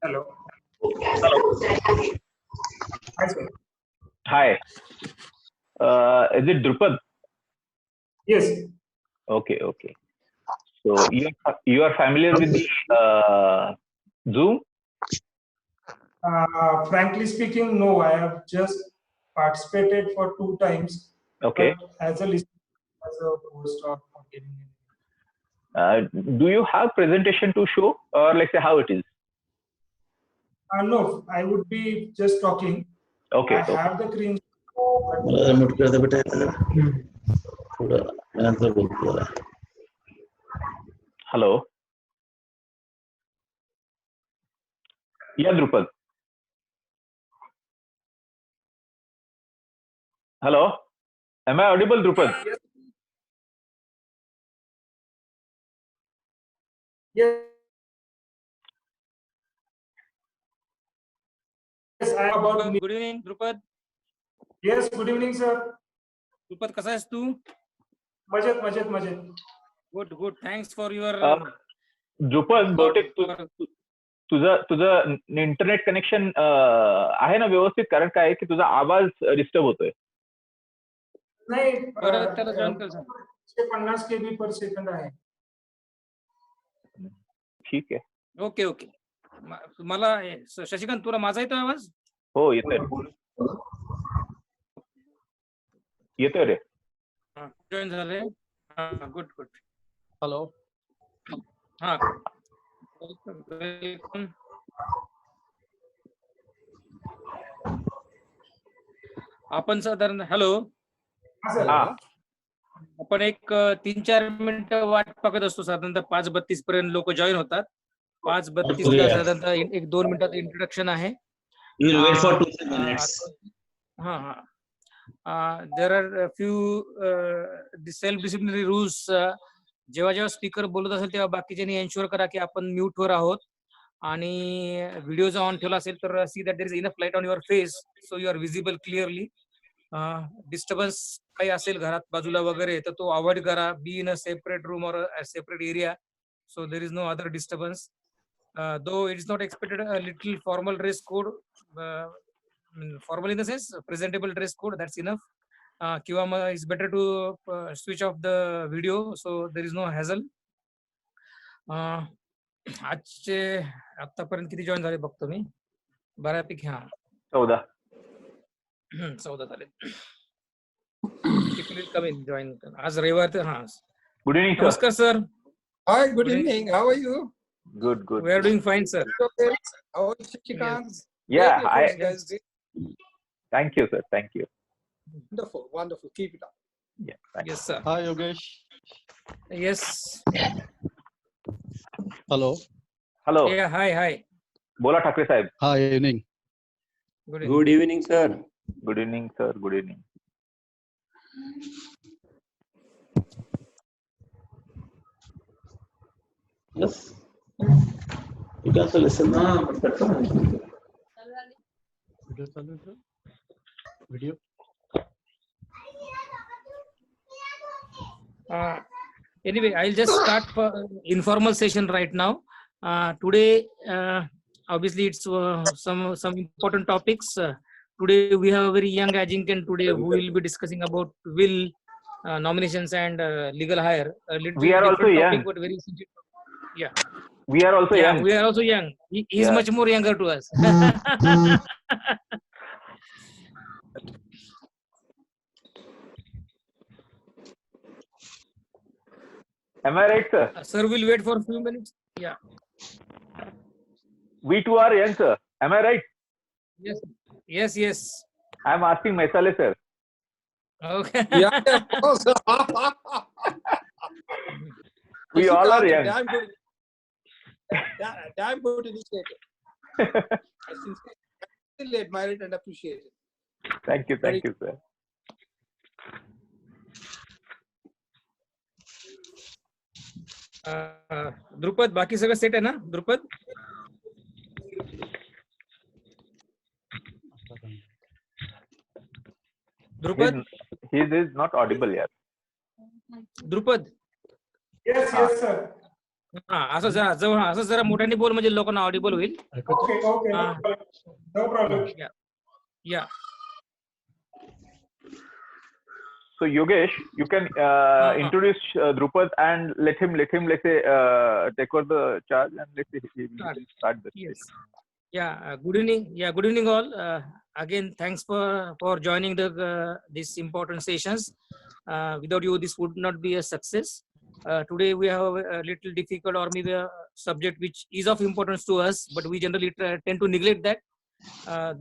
Hello. Hi, sir. Hi. Is it Drupad? Yes. Okay. So you are familiar with the Zoom? Frankly speaking, no. I have just participated for 2 times. Okay. But as a listener, as a host or giving. Do you have presentation to show, or let's say how it is? No, I would be just talking. Okay. I have the screen. Hello. Yeah, Drupad. Hello. Am I audible, Drupad? Yes. Yes, I am about. Good evening, Drupad. Yes, good evening, sir. Drupad, कसा आहेस तू? मजेत. Good. Thanks for your. Drupad, बहुतेक तुझं internet connection आहे ना व्यवस्थित? कारण काय आहे की तुझा आवाज डिस्टर्ब होतोय. नाही. परत त्याला जॉईन कर. 150 KB per second आहे. ठीक आहे. ओके. मला शशिकांत तुला माझा येतोय आवाज? हो, येतोय रे. जॉईन झाले. गुड. हॅलो. हा. वेलकम. आपण साधारण हॅलो. आपण एक 3-4 मिनिटं वाट बघत असतो. साधारणतः 5:32 पर्यंत लोक जॉईन होतात. 5:32 ला साधारणतः 1-2 मिनिटात इंट्रोडक्शन आहे. There are a few self-disciplinary rules. जेव्हा स्पीकर बोलत असेल तेव्हा बाकीच्यांनी एन्श्योर करा की आपण म्यूट वर आहोत आणि व्हिडिओ जर ऑन ठेवला असेल तर see that there is enough light on your face so you are visible clearly. Disturbance काही असेल घरात बाजूला वगैरे तर तो अवॉइड करा. Be in a separate room और a separate area so there is no other disturbance. Though it is not expected, a little formal dress code, formal in the sense presentable dress code, that's enough. Kiwa it's better to switch off the video so there is no hassle. आजचे आतापर्यंत किती join झाले बघतो मी. बऱ्यापैकी 14 झाले. People will come in join. आज रविवार तर Good evening, sir. नमस्कार sir. Hi, good evening. How are you? Good. We are doing fine, sir. How are you, Shikant? Yeah, Guys. Thank you, sir. Thank you. Wonderful. Keep it up. Yeah. Thank Yes, sir. Hi, Yogesh. Yes. Hello. Hello. Yeah, hi. बोला ठाकरे साहेब. Hi, evening. Good evening, sir. Good evening, sir. Good evening. Yes. You can also listen now, but that's all. Video. Anyway, I'll just start for informal session right now. Today, obviously, it's some important topics. Today, we have a very young Ajinkyan today who will be discussing about will, nominations and legal hire. A little We are also different young. topic, but very sensitive. Yeah. We are also young. We are also young. He is much more younger to us. Am I right, sir? Sir, we'll wait for a few minutes. Yeah. We too are young, sir. Am I right? Yes. I am asking Maisale, sir. Okay. Yeah, of course. We all are young. Damn good initiative. I sincerely admire it and appreciate it. Thank you, sir. Drupad बाकी सगळं set आहे ना Drupad? He is not audible yet. Drupad. Yes, sir. असं जरा जवळ असं जरा मोठ्याने बोल म्हणजे लोकांना ऑडिबल होईल. Okay, okay, no Ah. problem. No problem. या So Yogesh, you can introduce Drupad and let him let's say take over the charge and let's say he will start the Yes. session. Good evening. Good evening all. Again, thanks for joining these important sessions. Without you, this would not be a success. Today we have a little difficult or maybe a subject which is of importance to us, but we generally tend to neglect that.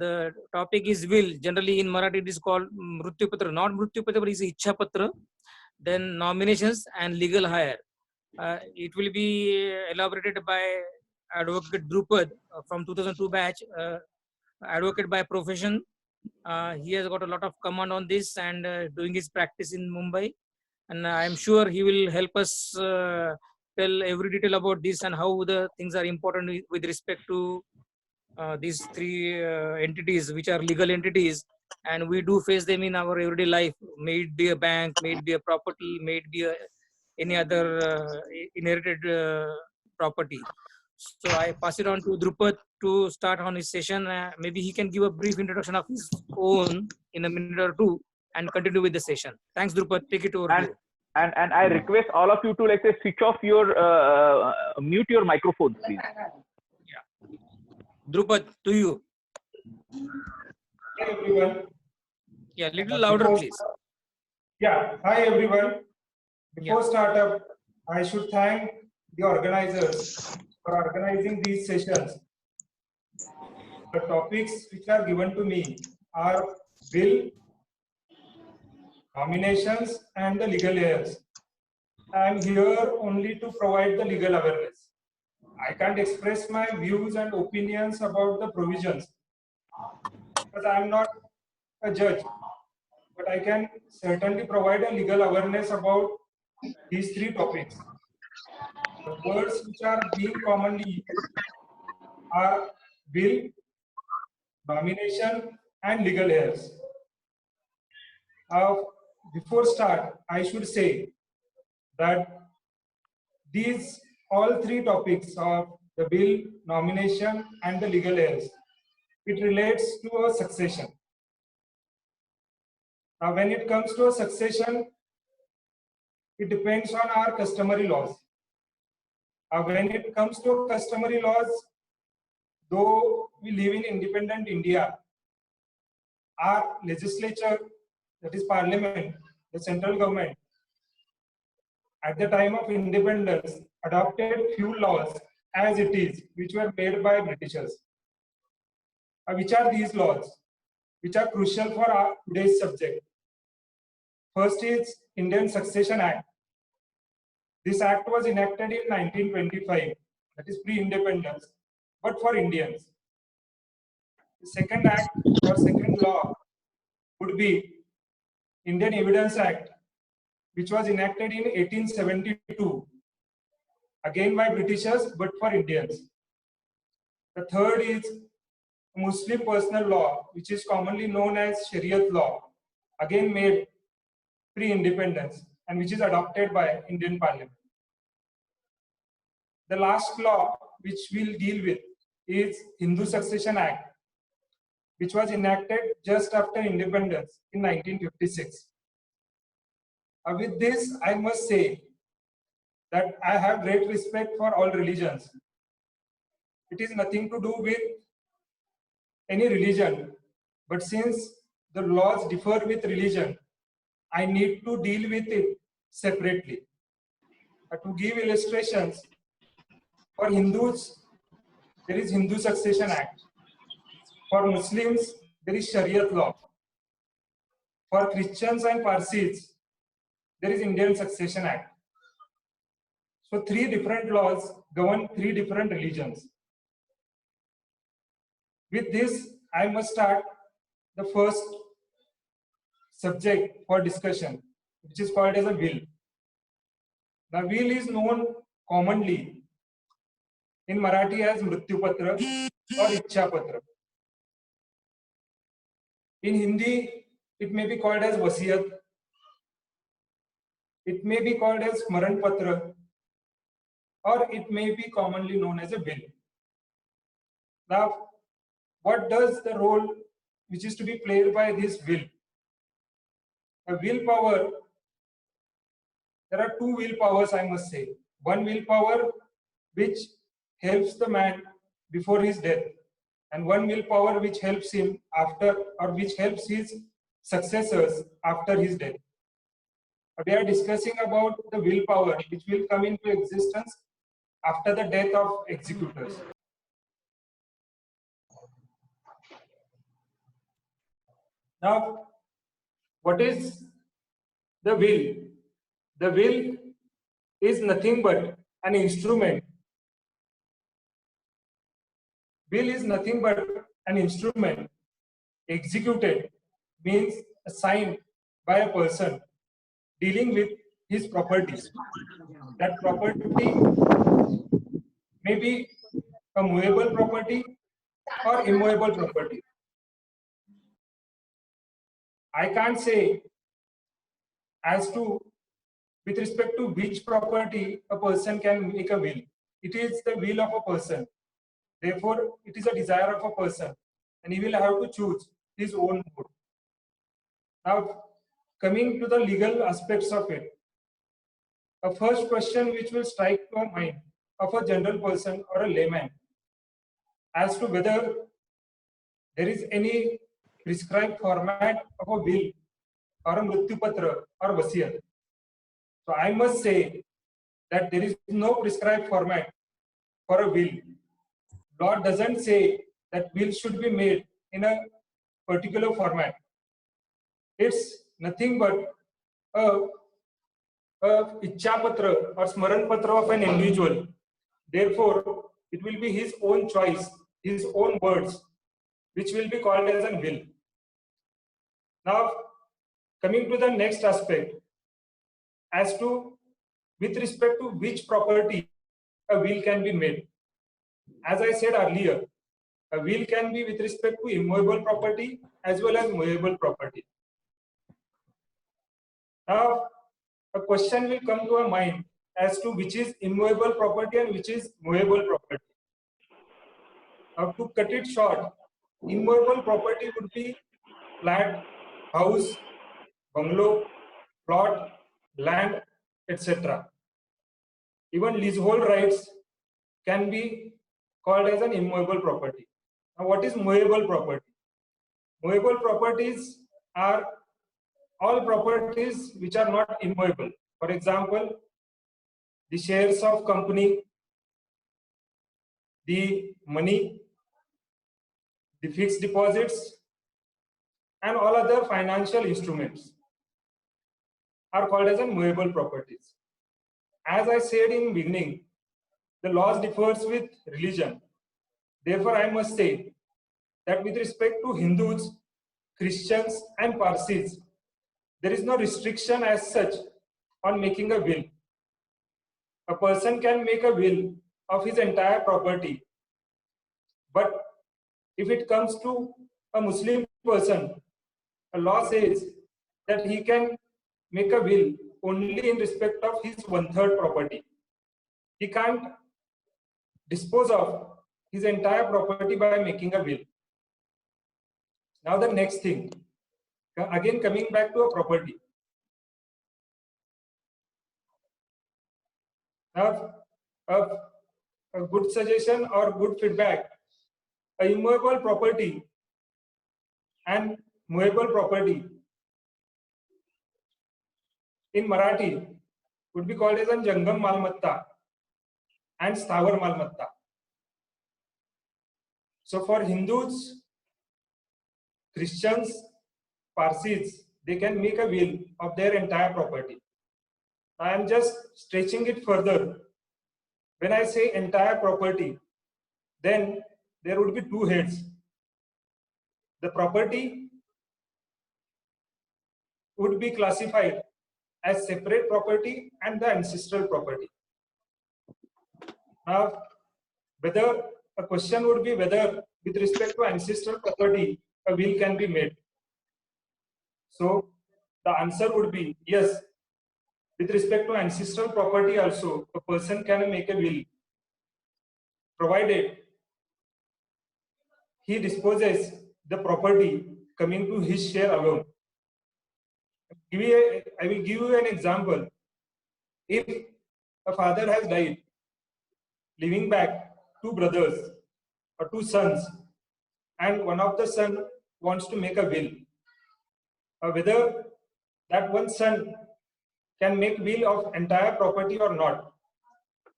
The topic is will. Generally in Marathi it is called Mrityu Patra. Not Mrityu Patra, but is Ichha Patra. Then nominations and legal hire. It will be elaborated by Advocate Drupad from 2002 batch, advocate by profession. He has got a lot of command on this and doing his practice in Mumbai. And I am sure he will help us tell every detail about this and how the things are important with respect to these three entities, which are legal entities. And we do face them in our everyday life, may it be a bank, may it be a property, may it be any other inherited property. So I pass it on to Drupad to start on his session. Maybe he can give a brief introduction of his own in a minute or two and continue with the session. Thanks, Drupad. Take it over to you. And I request all of you to like say switch off your mute your microphones, please. Drupad, to you. Hi everyone. Little louder, please. Hi everyone. Before startup, I should thank the organizers for organizing these sessions. The topics which are given to me are will, nominations, and the legal heirs. I am here only to provide the legal awareness. I can't express my views and opinions about the provisions because I am not a judge, but I can certainly provide a legal awareness about these three topics. The words which are being commonly used are will, nomination, and legal heirs. Before start, I should say that these all three topics of the will, nomination, and the legal heirs, it relates to a succession. Now, when it comes to a succession, it depends on our customary laws. When it comes to customary laws, though we live in independent India, our legislature, that is parliament, the central government, at the time of independence, adopted few laws as it is, which were made by Britishers. Which are these laws, which are crucial for our today's subject? First is Indian Succession Act. This act was enacted in 1925, that is pre-independence, but for Indians. The second act or second law would be Indian Evidence Act, which was enacted in 1872, again by Britishers, but for Indians. The third is Muslim personal law, which is commonly known as Shariat law, again made pre-independence and which is adopted by Indian Parliament. The last law which we'll deal with is Hindu Succession Act, which was enacted just after independence in 1956. With this, I must say that I have great respect for all religions. It is nothing to do with any religion, but since the laws differ with religion, I need to deal with it separately. To give illustrations, for Hindus, there is Hindu Succession Act. For Muslims, there is Shariat law. For Christians and Parsis, there is Indian Succession Act. So three different laws govern three different religions. With this, I must start the first subject for discussion, which is called as a will. The will is known commonly in Marathi as Mrityu Patra or Ichha Patra. In Hindi, it may be called as Vasiyat. It may be called as Smaran Patra. or it may be commonly known as a will. Now, what does the role which is to be played by this will? A willpower, there are two willpowers, I must say. One willpower which helps the man before his death, and one willpower which helps him after, or which helps his successors after his death. We are discussing about the willpower which will come into existence after the death of executors. Now, what is the will? The will is nothing but an instrument. Will is nothing but an instrument executed, means assigned by a person dealing with his properties. That property may be a movable property or immovable property. I can't say as to with respect to which property a person can make a will. It is the will of a person. Therefore, it is a desire of a person, and he will have to choose his own mode. Now, coming to the legal aspects of it, a first question which will strike to a mind of a general person or a layman as to whether there is any prescribed format of a will or a mrityupatra or vasiyat. So I must say that there is no prescribed format for a will. Law doesn't say that will should be made in a particular format. It's nothing but a Ichchapatra or Smaran Patra of an individual. Therefore, it will be his own choice, his own words, which will be called as a will. Now, coming to the next aspect, as to with respect to which property a will can be made. As I said earlier, a will can be with respect to immovable property as well as movable property. Now, a question will come to our mind as to which is immovable property and which is movable property. Now, to cut it short, immovable property would be flat, house, bungalow, plot, land, etc. Even leasehold rights can be called as an immovable property. Now, what is movable property? Movable properties are all properties which are not immovable. For example, the shares of company, the money, the fixed deposits, and all other financial instruments are called as movable properties. As I said in beginning, the laws differs with religion. Therefore, I must say that with respect to Hindus, Christians, and Parsis, there is no restriction as such on making a will. A person can make a will of his entire property, but if it comes to a Muslim person, a law says that he can make a will only in respect of his 1/3 property. He can't dispose of his entire property by making a will. Now the next thing, again coming back to a property. Now, a good suggestion or good feedback, a immovable property and movable property in Marathi would be called as a Jangam Malmatta and Sthavar Malmatta. So for Hindus, Christians, Parsis, they can make a will of their entire property. I am just stretching it further. When I say entire property, then there would be two heads. The property would be classified as separate property and the ancestral property. Now, whether a question would be whether with respect to ancestral property, a will can be made. So the answer would be yes. With respect to ancestral property also, a person can make a will, provided he disposes the property coming to his share alone. I will give you an example. If a father has died, leaving back two brothers or two sons, and one of the son wants to make a will, whether that one son can make will of entire property or not.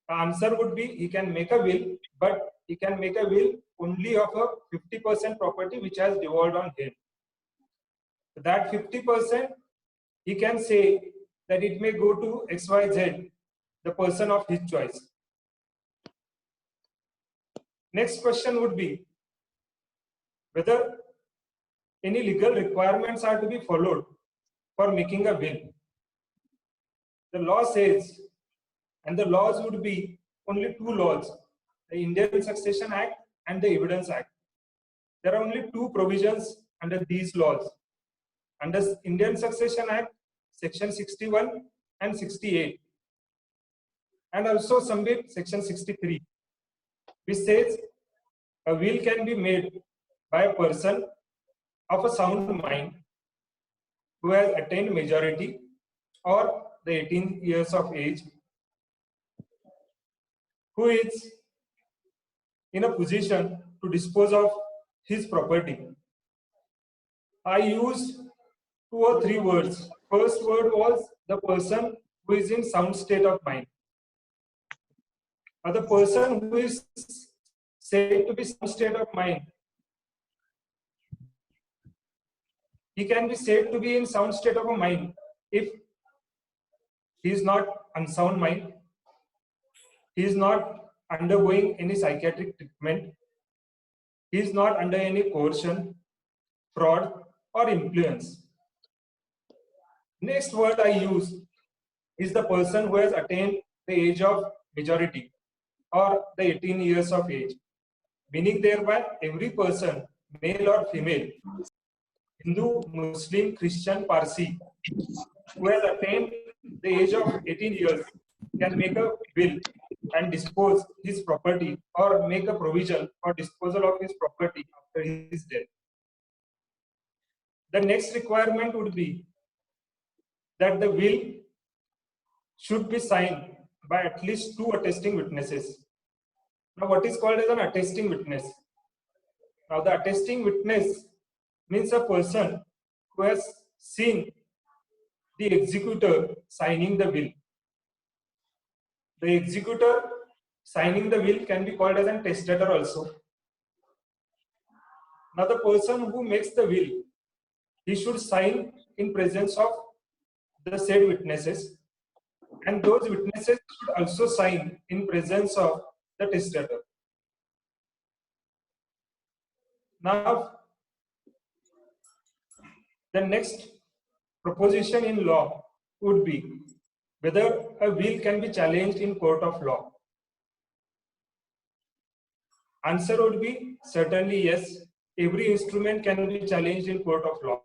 The answer would be he can make a will, but he can make a will only of a 50% property which has devolved on him. That 50%, he can say that it may go to XYZ, the person of his choice. Next question would be whether any legal requirements are to be followed for making a will. The law says, and the laws would be only two laws, the Indian Succession Act and the Evidence Act. There are only two provisions under these laws. Under Indian Succession Act, Section 61 and 68, and also somewhere Section 63, which says a will can be made by a person of a sound mind who has attained majority or the 18 years of age, who is in a position to dispose of his property. I used 2 or 3 words. First word was the person who is in sound state of mind. Now the person who is said to be sound state of mind, he can be said to be in sound state of a mind if he is not unsound mind, he is not undergoing any psychiatric treatment, he is not under any coercion, fraud or influence. Next word I use is the person who has attained the age of majority or the 18 years of age, meaning thereby every person, male or female, Hindu, Muslim, Christian, Parsi, who has attained the age of 18 years can make a will and dispose his property or make a provision for disposal of his property after his death. The next requirement would be that the will should be signed by at least 2 attesting witnesses. Now, what is called as an attesting witness? Now, the attesting witness means a person who has seen the executor signing the will. The executor signing the will can be called as a testator also. Now, the person who makes the will, he should sign in presence of the said witnesses, and those witnesses should also sign in presence of the testator. Now, the next proposition in law would be whether a will can be challenged in court of law. Answer would be certainly yes. Every instrument can be challenged in court of law.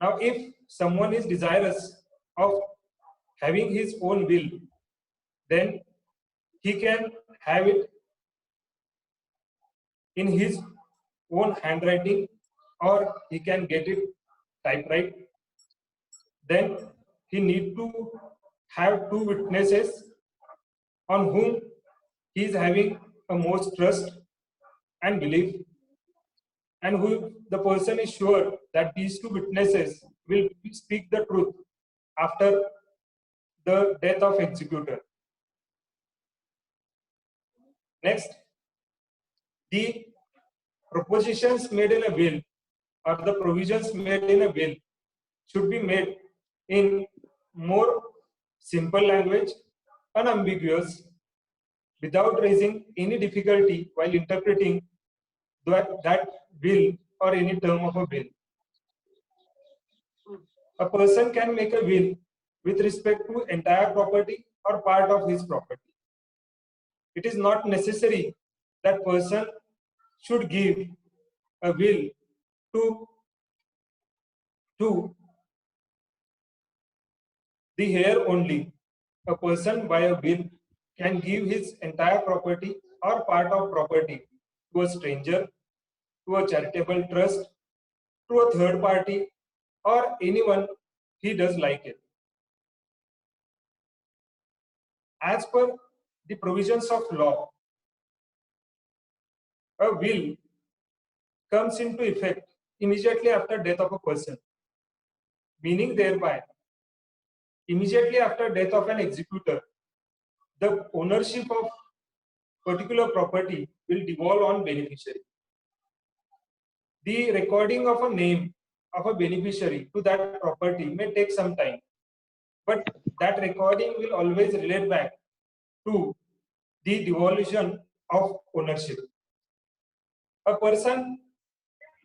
Now, if someone is desirous of having his own will, then he can have it in his own handwriting or he can get it typewritten. Then he need to have 2 witnesses on whom he is having a most trust and belief, and who the person is sure that these 2 witnesses will speak the truth after the death of executor. Next, the propositions made in a will or the provisions made in a will should be made in more simple language, unambiguous, without raising any difficulty while interpreting that will or any term of a will. A person can make a will with respect to entire property or part of his property. It is not necessary that person should give a will to The here only, a person by a will can give his entire property or part of property to a stranger, to a charitable trust, to a third party, or anyone he does like it. As per the provisions of law, a will comes into effect immediately after death of a person, meaning thereby immediately after death of an executor, the ownership of particular property will devolve on beneficiary. The recording of a name of a beneficiary to that property may take some time, but that recording will always relate back to the devolution of ownership. A person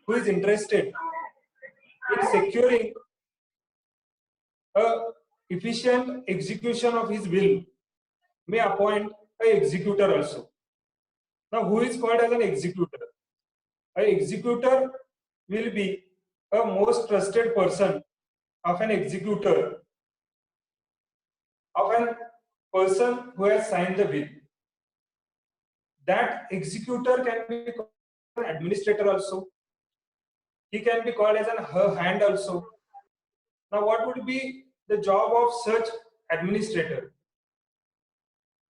who is interested in securing a efficient execution of his will may appoint an executor also. Now, who is called as an executor? An executor will be a most trusted person of an executor, of a person who has signed the will. That executor can be called an administrator also. He can be called as an her hand also. Now, what would be the job of such administrator?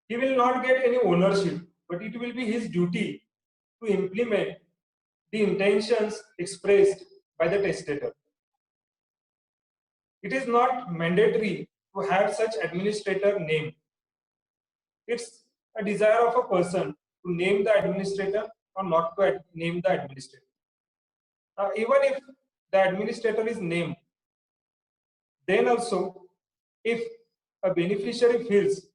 He will not get any ownership, but it will be his duty to implement the intentions expressed by the testator. It is not mandatory to have such administrator name. It's a desire of a person to name the administrator or not to name the administrator. Now, even if the administrator is named, then also if a beneficiary feels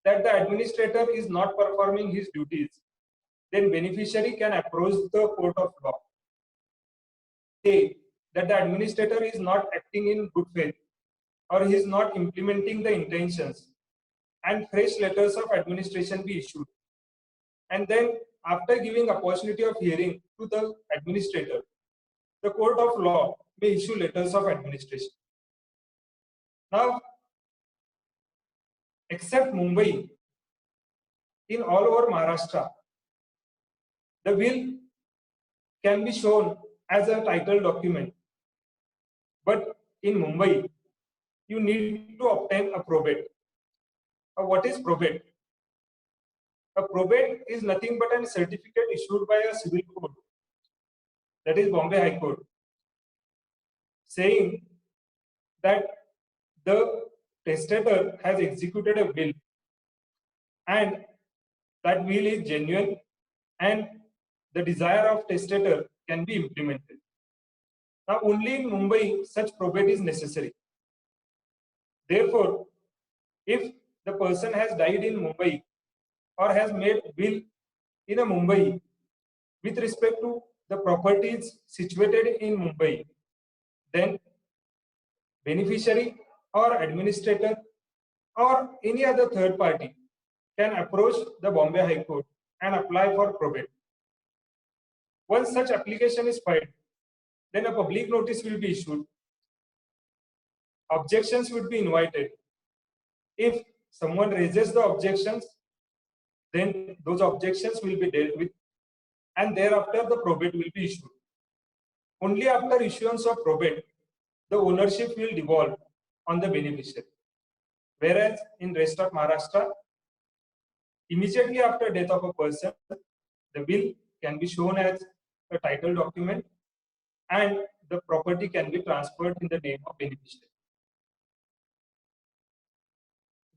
that the administrator is not performing his duties, then beneficiary can approach the court of law. Say that the administrator is not acting in good faith or he is not implementing the intentions, and fresh letters of administration be issued. And then after giving opportunity of hearing to the administrator, the court of law may issue letters of administration. Now, except Mumbai, in all over Maharashtra, the will can be shown as a title document. But in Mumbai, you need to obtain a probate. What is probate? A probate is nothing but a certificate issued by a civil court, that is Bombay High Court, saying that the testator has executed a will and that will is genuine and the desire of testator can be implemented. Now, only in Mumbai such probate is necessary. Therefore, if the person has died in Mumbai or has made will in a Mumbai with respect to the properties situated in Mumbai, then beneficiary or administrator or any other third party can approach the Bombay High Court and apply for probate. Once such application is filed, then a public notice will be issued. Objections would be invited. If someone raises the objections, then those objections will be dealt with, and thereafter the probate will be issued. Only after issuance of probate, the ownership will devolve on the beneficiary. Whereas in rest of Maharashtra, immediately after death of a person, the will can be shown as a title document and the property can be transferred in the name of beneficiary.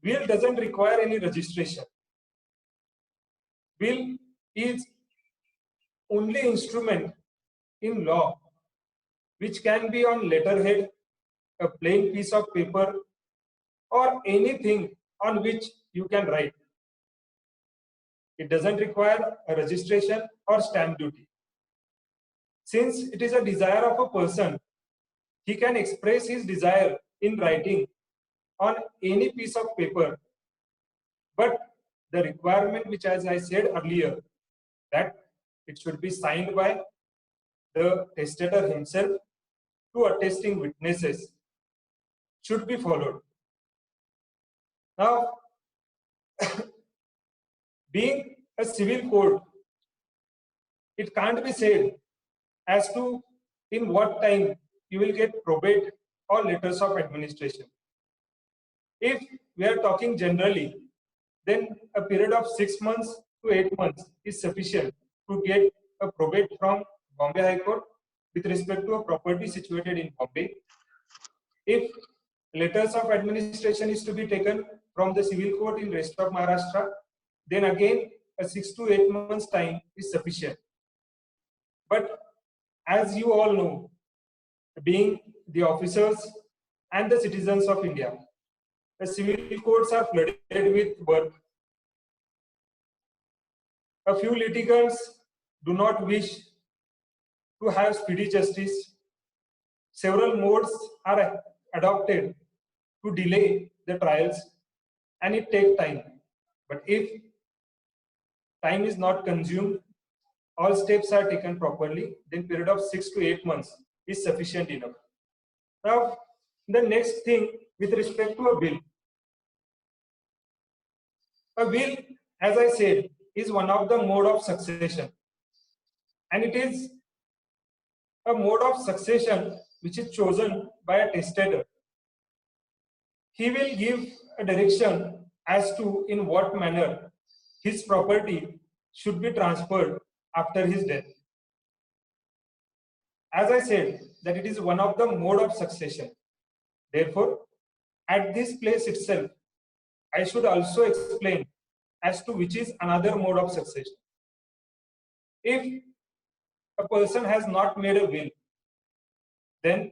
Will doesn't require any registration. Will is only instrument in law which can be on letterhead, a plain piece of paper, or anything on which you can write. It doesn't require a registration or stamp duty. Since it is a desire of a person, he can express his desire in writing on any piece of paper. But the requirement, which as I said earlier, that it should be signed by the testator himself, two attesting witnesses, should be followed. Now, being a civil code, it can't be said as to in what time you will get probate or letters of administration. If we are talking generally, then a period of 6 months to 8 months is sufficient to get a probate from Bombay High Court with respect to a property situated in Bombay. If letters of administration is to be taken from the civil court in rest of Maharashtra, then again a 6 to 8 months time is sufficient. But as you all know, being the officers and the citizens of India, the civil courts are flooded with work. A few litigants do not wish to have speedy justice. Several modes are adopted to delay the trials, and it takes time. But if time is not consumed, all steps are taken properly, then period of 6 to 8 months is sufficient enough. Now, the next thing with respect to a will. A will, as I said, is one of the mode of succession, and it is a mode of succession which is chosen by a testator. He will give a direction as to in what manner his property should be transferred after his death. As I said, that it is one of the mode of succession. Therefore, at this place itself, I should also explain as to which is another mode of succession. If a person has not made a will, then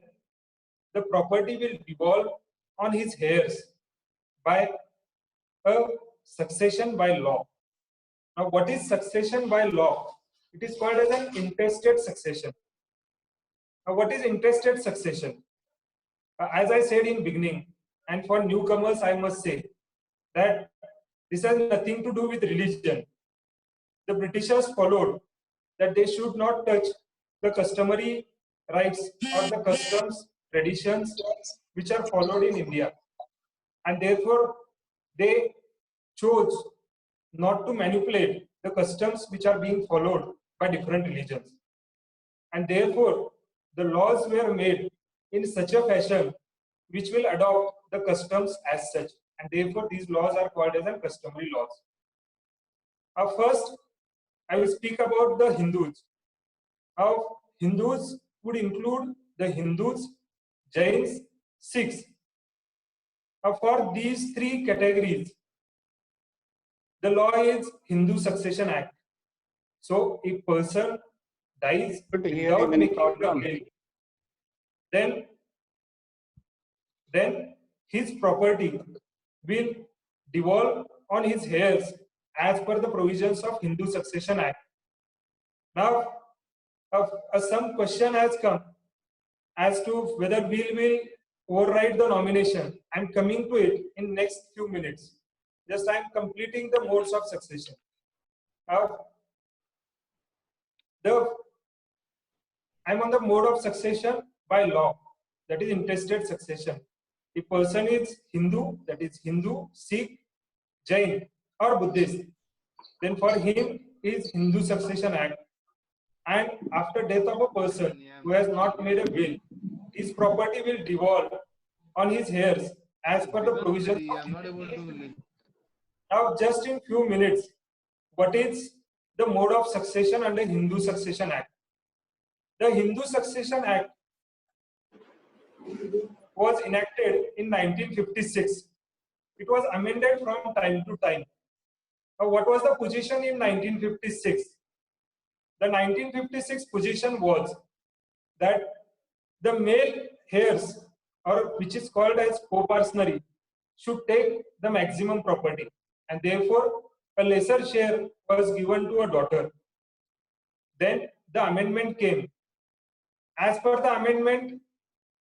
the property will devolve on his heirs by a succession by law. Now, what is succession by law? It is called as an intestate succession. Now, what is intestate succession? As I said in beginning, and for newcomers, I must say that this has nothing to do with religion. The Britishers followed that they should not touch the customary rights or the customs, traditions which are followed in India. And therefore, they chose not to manipulate the customs which are being followed by different religions. And therefore, the laws were made in such a fashion which will adopt the customs as such. And therefore, these laws are called as customary laws. First, I will speak about the Hindus. Now, Hindus would include the Hindus, Jains, Sikhs. For these three categories, the law is Hindu Succession Act. So, if person dies without making a will, then his property will devolve on his heirs as per the provisions of Hindu Succession Act. Now, some question has come as to whether will override the nomination. I'm coming to it in next few minutes. Just I'm completing the modes of succession. Now, I'm on the mode of succession by law, that is intestate succession. If person is Hindu, that is Hindu, Sikh, Jain or Buddhist, then for him is Hindu Succession Act. And after death of a person who has not made a will, his property will devolve on his heirs as per the provisions. Now, just in few minutes, what is the mode of succession under Hindu Succession Act? The Hindu Succession Act was enacted in 1956. It was amended from time to time. Now, what was the position in 1956? The 1956 position was that the male heirs, or which is called as co-partnership, should take the maximum property, and therefore a lesser share was given to a daughter. Then the amendment came. As per the amendment,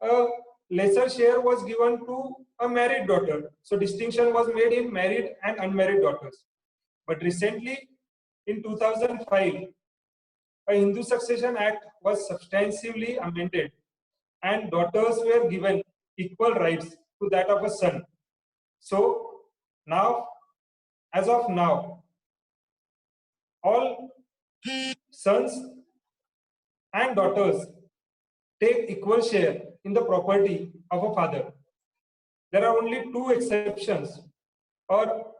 a lesser share was given to a married daughter. So distinction was made in married and unmarried daughters. But recently, in 2005, a Hindu Succession Act was substantially amended, and daughters were given equal rights to that of a son. So Now, as of now, all sons and daughters take equal share in the property of a father. There are only two exceptions or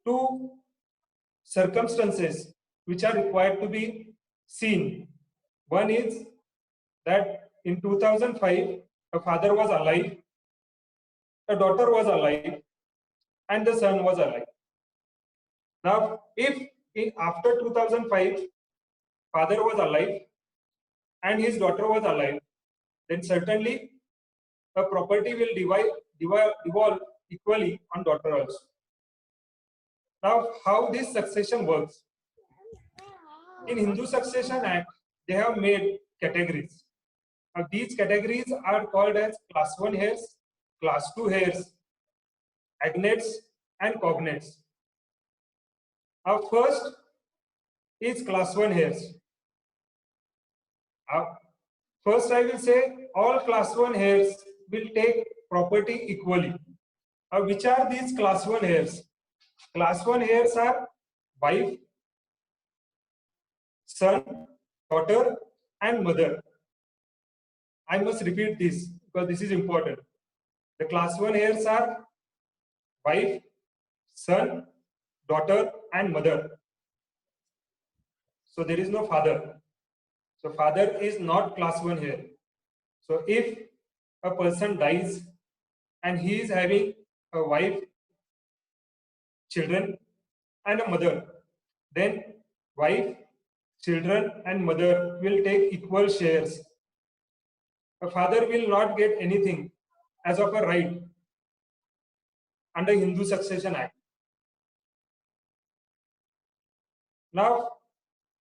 two circumstances which are required to be seen. One is that in 2005, a father was alive, a daughter was alive, and the son was alive. Now, if after 2005, father was alive and his daughter was alive, then certainly a property will devolve equally on daughter also. Now, how this succession works? In Hindu Succession Act, they have made categories. Now, these categories are called as class 1 heirs, class 2 heirs, agnates, and cognates. Now, first is class 1 heirs. First, I will say all class 1 heirs will take property equally. Now, which are these class 1 heirs? Class 1 heirs are wife, son, daughter, and mother. I must repeat this because this is important. The class 1 heirs are wife, son, daughter, and mother. So there is no father. So father is not class 1 heir. So if a person dies and he is having a wife, children, and a mother, then wife, children, and mother will take equal shares. A father will not get anything as of a right under Hindu Succession Act. Now,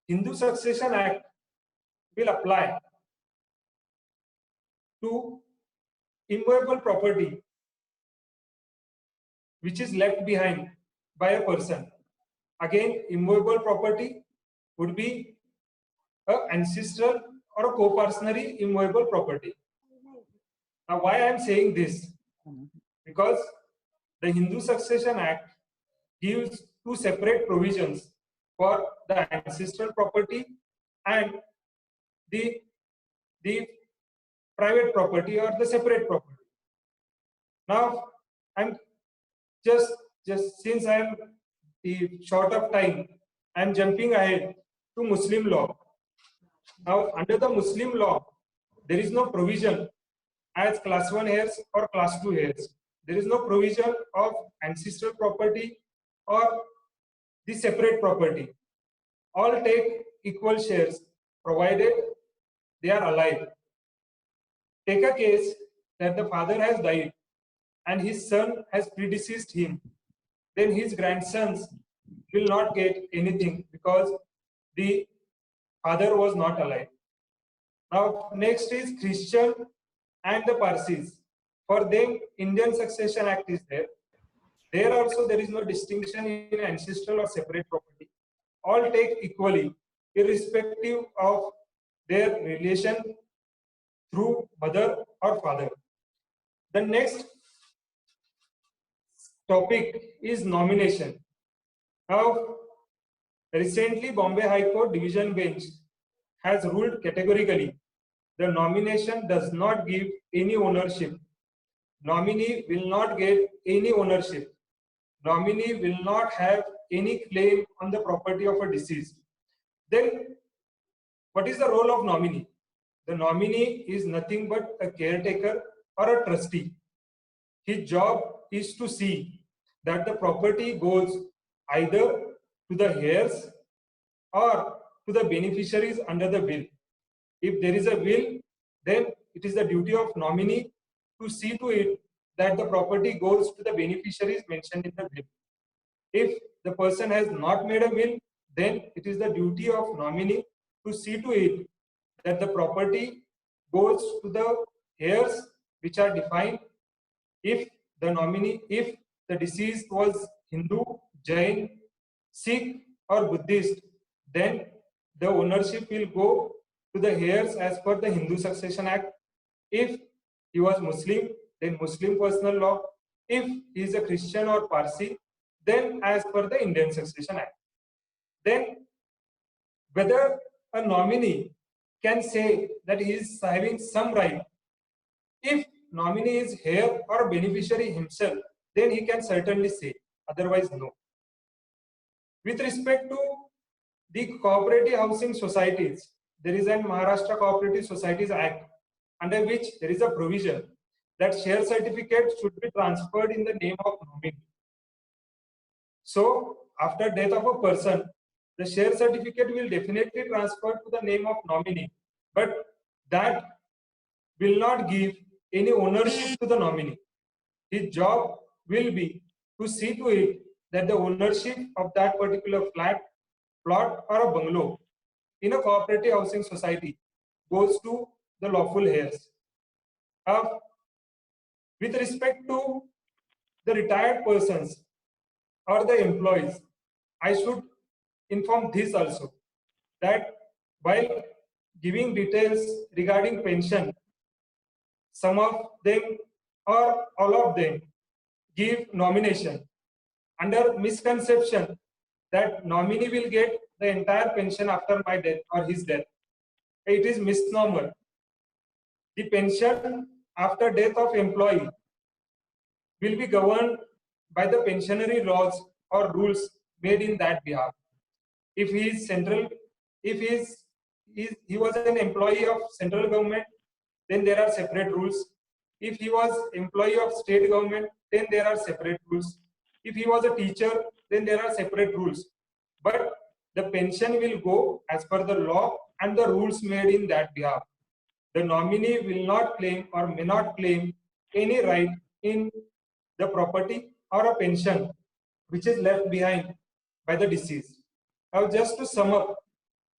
Hindu Succession Act will apply to immovable property which is left behind by a person. Again, immovable property would be an ancestral or a co-personary immovable property. Now, why I am saying this? Because the Hindu Succession Act gives two separate provisions for the ancestral property and the private property or the separate property. Now, I'm just since I am short of time, I am jumping ahead to Muslim law. Now, under the Muslim law, there is no provision as class 1 heirs or class 2 heirs. There is no provision of ancestral property or the separate property. All take equal shares provided they are alive. Take a case that the father has died and his son has predeceased him. Then his grandsons will not get anything because the father was not alive. Now, next is Christian and the Parsis. For them, Indian Succession Act is there. There also there is no distinction in ancestral or separate property. All take equally, irrespective of their relation through mother or father. The next topic is nomination. Now, recently Bombay High Court Division Bench has ruled categorically the nomination does not give any ownership. Nominee will not get any ownership. Nominee will not have any claim on the property of a deceased. Then, what is the role of nominee? The nominee is nothing but a caretaker or a trustee. His job is to see that the property goes either to the heirs or to the beneficiaries under the will. If there is a will, then it is the duty of nominee to see to it that the property goes to the beneficiaries mentioned in the will. If the person has not made a will, then it is the duty of nominee to see to it that the property goes to the heirs which are defined. If the deceased was Hindu, Jain, Sikh or Buddhist, then the ownership will go to the heirs as per the Hindu Succession Act. If he was Muslim, then Muslim personal law. If he is a Christian or Parsi, then as per the Indian Succession Act. Then whether a nominee can say that he is having some right. If nominee is heir or beneficiary himself, then he can certainly say, otherwise no. With respect to the cooperative housing societies, there is an Maharashtra Cooperative Societies Act, under which there is a provision that share certificate should be transferred in the name of nominee. So after death of a person, the share certificate will definitely transfer to the name of nominee, but that will not give any ownership to the nominee. His job will be to see to it that the ownership of that particular flat, plot or a bungalow in a cooperative housing society goes to the lawful heirs. With respect to the retired persons or the employees, I should inform this also, that while giving details regarding pension, some of them or all of them give nomination under misconception that nominee will get the entire pension after my death or his death. It is misnomer. The pension after death of employee will be governed by the pensionary laws or rules made in that behalf. If he is he was an employee of central government, then there are separate rules. If he was employee of state government, then there are separate rules. If he was a teacher, then there are separate rules. But the pension will go as per the law and the rules made in that behalf. The nominee will not claim or may not claim any right in the property or a pension which is left behind by the deceased. Now, just to sum up,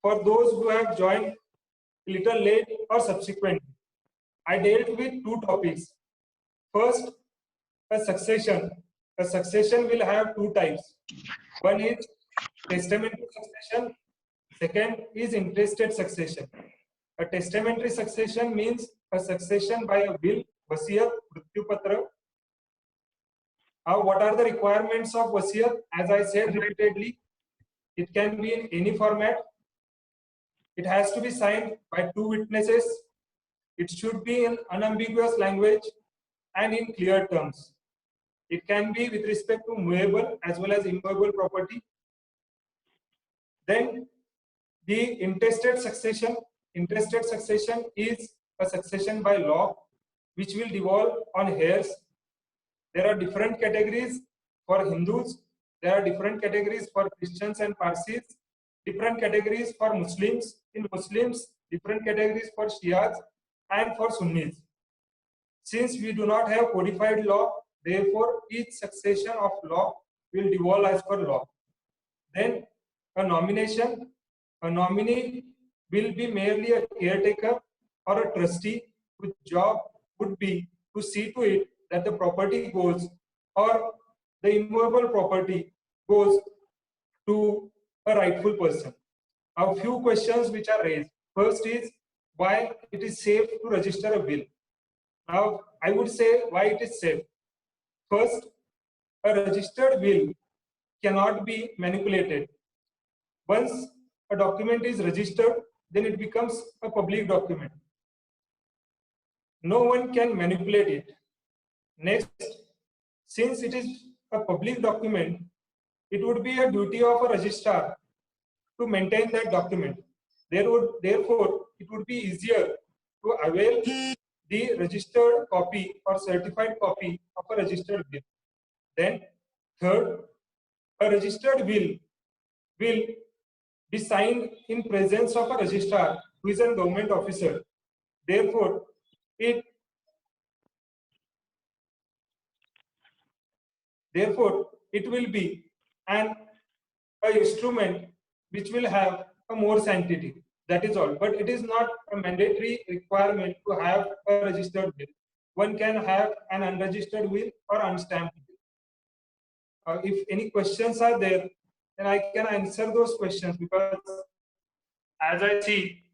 for those who have joined a little late or subsequently, I dealt with two topics. First, a succession. A succession will have two types. One is testamentary succession. Second is intestate succession. A testamentary succession means a succession by a will, vasiyat, mrityupatra. What are the requirements of vasiyat? As I said repeatedly, it can be in any format. It has to be signed by two witnesses. It should be in unambiguous language and in clear terms. It can be with respect to movable as well as immovable property. Then the intestate succession. Intestate succession is a succession by law which will devolve on heirs. There are different categories for Hindus. There are different categories for Christians and Parsis. Different categories for Muslims. In Muslims, different categories for Shias and for Sunnis. Since we do not have codified law, therefore each succession of law will devolve as per law. Then a nomination. A nominee will be merely a caretaker or a trustee whose job would be to see to it that the property goes or the immovable property goes to a rightful person. A few questions which are raised. First is why it is safe to register a will. Now, I would say why it is safe. First, a registered will cannot be manipulated. Once a document is registered, then it becomes a public document. No one can manipulate it. Next, since it is a public document, it would be a duty of a registrar to maintain that document. Therefore, it would be easier to avail the registered copy or certified copy of a registered will. Then, third, a registered will be signed in presence of a registrar who is a government officer. Therefore, it will be an instrument which will have a more sanctity. That is all. But it is not a mandatory requirement to have a registered will. One can have an unregistered will or unstamped will. If any questions are there, then I can answer those questions, because as I see,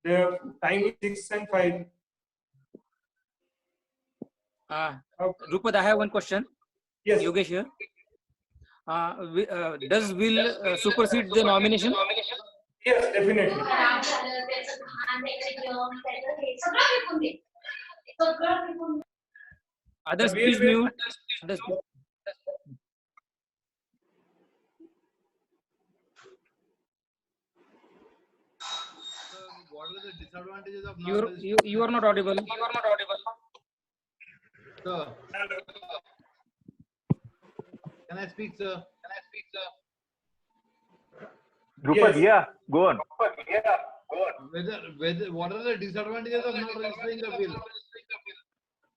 the time is 6 and 5. Rupad, I have one question. Yes. Yogesh here. Does will supersede the nomination? Yes, definitely. Others, The please will mute. Others, What are the disadvantages of you are not audible. Sir, can I speak, sir? Drupad, Yes. yeah, go on. What are the disadvantages of not registering the will?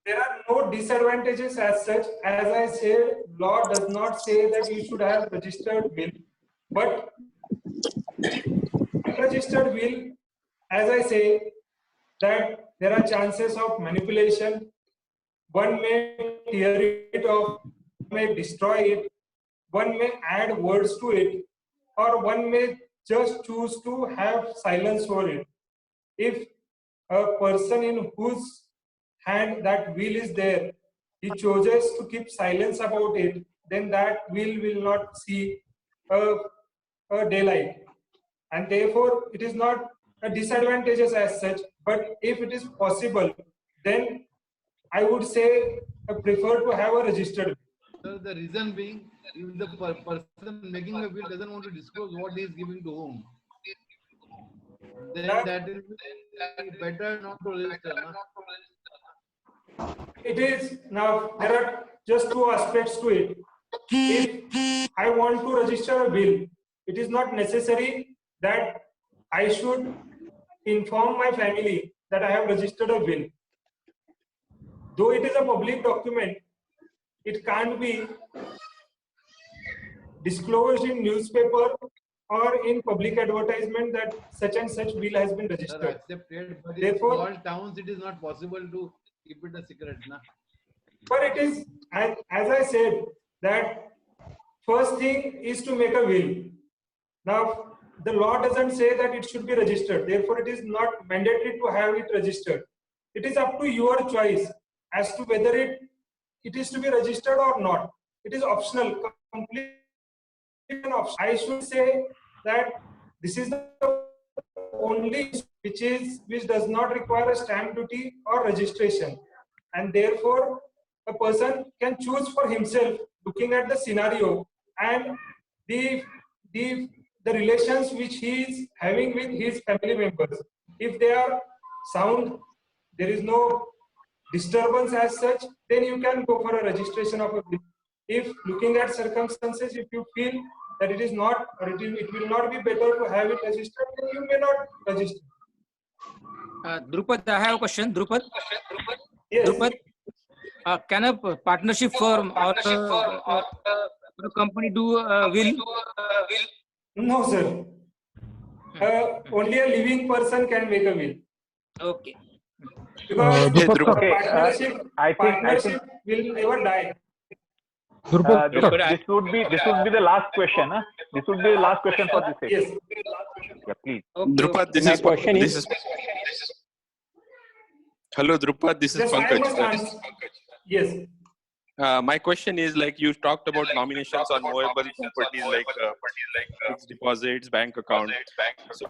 There are no disadvantages as such. As I said, law does not say that you should have registered will, but unregistered will, as I say, that there are chances of manipulation. One may tear it off, may destroy it, one may add words to it, or one may just choose to have silence for it. If a person in whose hand that will is there, he chooses to keep silence about it, then that will not see a daylight. And therefore, it is not a disadvantages as such, but if it is possible, then I would say I prefer to have a registered. Sir, the reason being, if the person making the will doesn't want to disclose what he is giving to whom, then that is better not to register. No? It is now there are just two aspects to it. If I want to register a will, it is not necessary that I should inform my family that I have registered a will. Though it is a public document, it can't be disclosed in newspaper or in public advertisement that such and such will has been Sir, registered. accepted, but in Therefore, small towns it is not possible to keep it a secret. Na? but it is, as I said, that first thing is to make a will. Now, the law doesn't say that it should be registered. Therefore, it is not mandatory to have it registered. It is up to your choice as to whether it is to be registered or not. It is optional, completely an option. I should say that this is the only which does not require a stamp duty or registration, and therefore a person can choose for himself looking at the scenario and the the relations which he is having with his family members. If they are sound, there is no disturbance as such, then you can go for a registration of a will. If looking at circumstances, if you feel that it is not, or it will not be better to have it registered, then you may not register. Drupad, I have a question. Drupad, Yes. Drupad, can a partnership firm or a company do will? No, sir. Only a living person can make a will. Okay. Because Okay, partnership, I think will never die. this would be the last question. Huh? This would be the last question for this session. Yes. Yeah, please. Okay, Drupad, okay. this is hello, Drupad. This is Just I Pankaj. must answer. Yes. My question is, like, you talked about nominations on movable properties like fixed deposits, bank account. So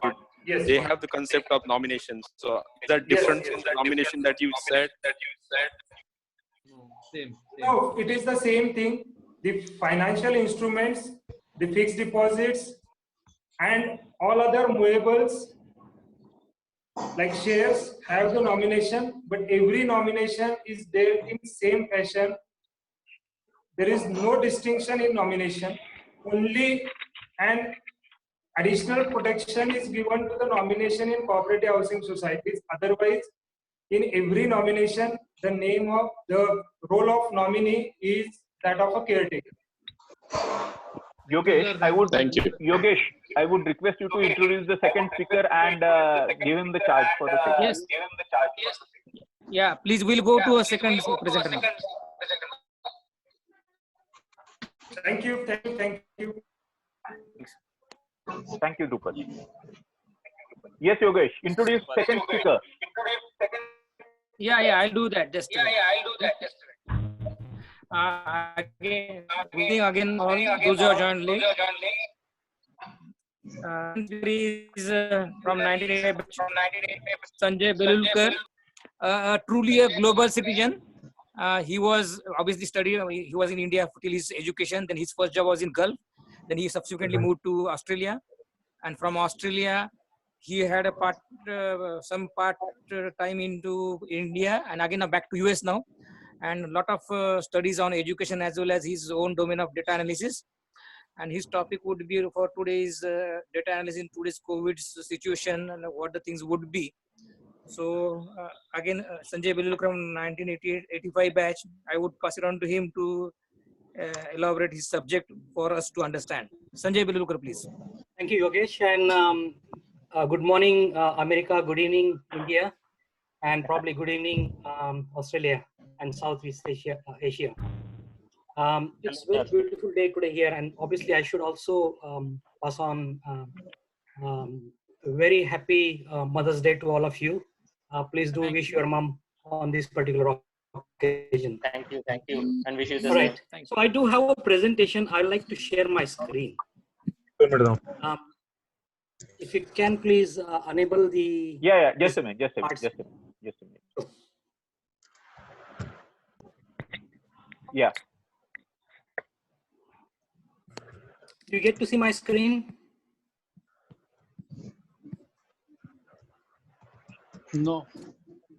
Yes. they have the concept of nominations. So is that Yes. different from the nomination that you said? No, same. No, it is the same thing. The financial instruments, the fixed deposits, and all other movables like shares have the nomination, but every nomination is there in same fashion. There is no distinction in nomination. Only an additional protection is given to the nomination in cooperative housing societies. Otherwise, in every nomination, the name of the role of nominee is that of a caretaker. Yogesh, Yogesh, I would request you to introduce the second speaker and give him the charge for the session. Yes. Yeah, please, we'll go to a second presenter now. Thank you. Thank you, Drupad. Yes, Yogesh, introduce second speaker. Yeah, I'll do that. Just Again, good evening again all those who have joined late. There is from 1988 batch, Sanjay Belulkar, truly a global citizen. He was obviously studying, he was in India till his education, then his first job was in Gulf, then he subsequently moved to Australia, and from Australia he had a some part time into India, and again back to US now, and a lot of studies on education as well as his own domain of data analysis. And his topic would be for today's data analysis in today's COVID situation and what the things would be. So again, Sanjay Belulkar from 1988-85 batch, I would pass it on to him to elaborate his subject for us to understand. Sanjay Belulkar, please. Thank you, Yogesh, and good morning, America. Good evening, India, and probably good evening, Australia and Southeast Asia. It's a very beautiful day today here, and obviously, I should also pass on a very happy Mother's Day to all of you. Please do wish your mom on this particular occasion. Thank you, and wish you the All same. right. So I do have a presentation. I'd like to share my screen. If you can please enable the Yeah. Just a minute. Yeah. Do you get to see my screen? No.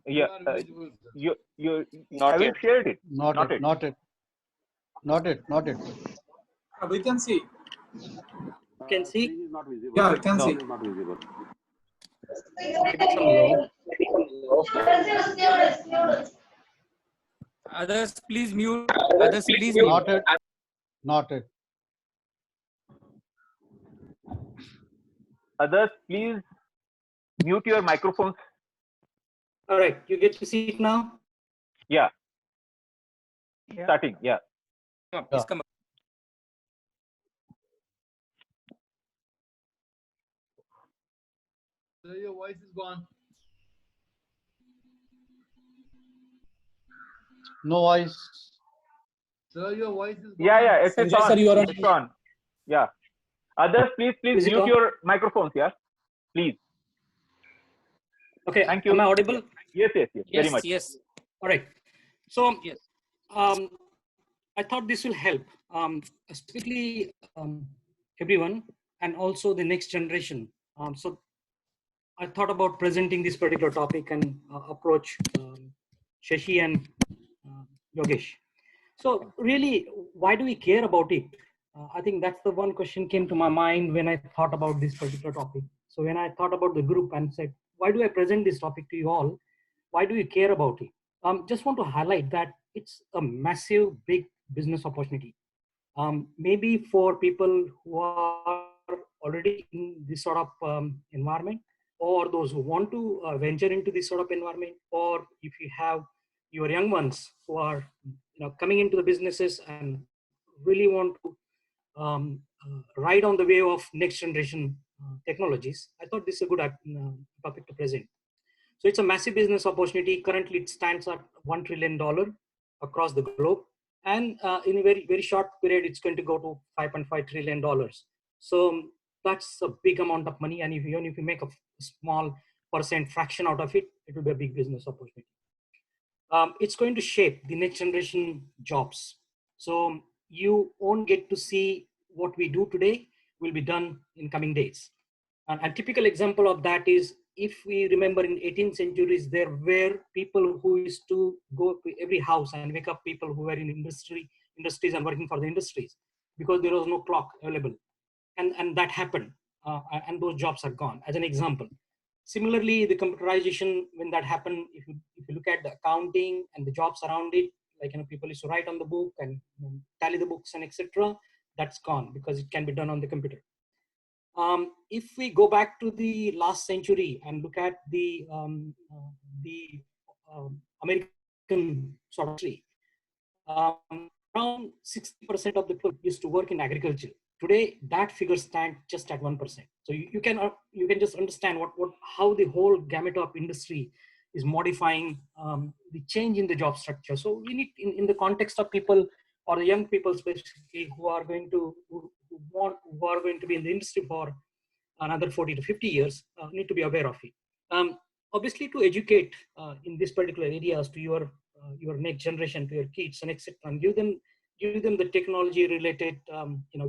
Yeah. You Not haven't yet. shared it. Not it. We can see. You can see? Yeah, we can see. Others, please mute. Others, please mute. Not it. Others, please mute your microphones. All right. You get to see it now? Yeah. Yeah. Starting. Yeah. Come on, please come up. Sir, your voice is gone. No voice. Sir, your voice is gone. Yeah. It's Sanjay, on. sir, you are on. It's on. Yeah. Others, please Is it mute on? your microphones. Yeah. Please. Okay. Thank you. Am I audible? Yes. Very much. Yes. All right. So Yes. I thought this will help, specifically everyone and also the next generation. So I thought about presenting this particular topic and approach Shashi and Yogesh. So really, why do we care about it? I think that's the one question came to my mind when I thought about this particular topic. So when I thought about the group and said, why do I present this topic to you all? Why do you care about it? Just want to highlight that it's a massive, big business opportunity. Maybe for people who are already in this sort of environment, or those who want to venture into this sort of environment, or if you have your young ones who are coming into the businesses and really want to ride on the wave of next generation technologies, I thought this is a good topic to present. So it's a massive business opportunity. Currently, it stands at $1 trillion across the globe. And in a very, very short period, it's going to go to $5.5 trillion. So that's a big amount of money. And even if you make a small percent fraction out of it, it will be a big business opportunity. It's going to shape the next generation jobs. So you won't get to see what we do today will be done in coming days. And a typical example of that is, if we remember in 18th centuries, there were people who used to go to every house and wake up people who were in industries and working for the industries, because there was no clock available. And that happened, and those jobs are gone, as an example. Similarly, the computerization, when that happened, if you look at the accounting and the jobs around it, like people used to write on the book and tally the books and etc., that's gone because it can be done on the computer. If we go back to the last century and look at the American sort of history, around 60% of the people used to work in agriculture. Today, that figure stands just at 1%. So you can just understand how the whole gamut of industry is modifying the change in the job structure. So we need, in the context of people or the young people specifically who are going to who are going to be in the industry for another 40 to 50 years need to be aware of it. Obviously, to educate in this particular areas to your next generation, to your kids and etc., and give them the technology related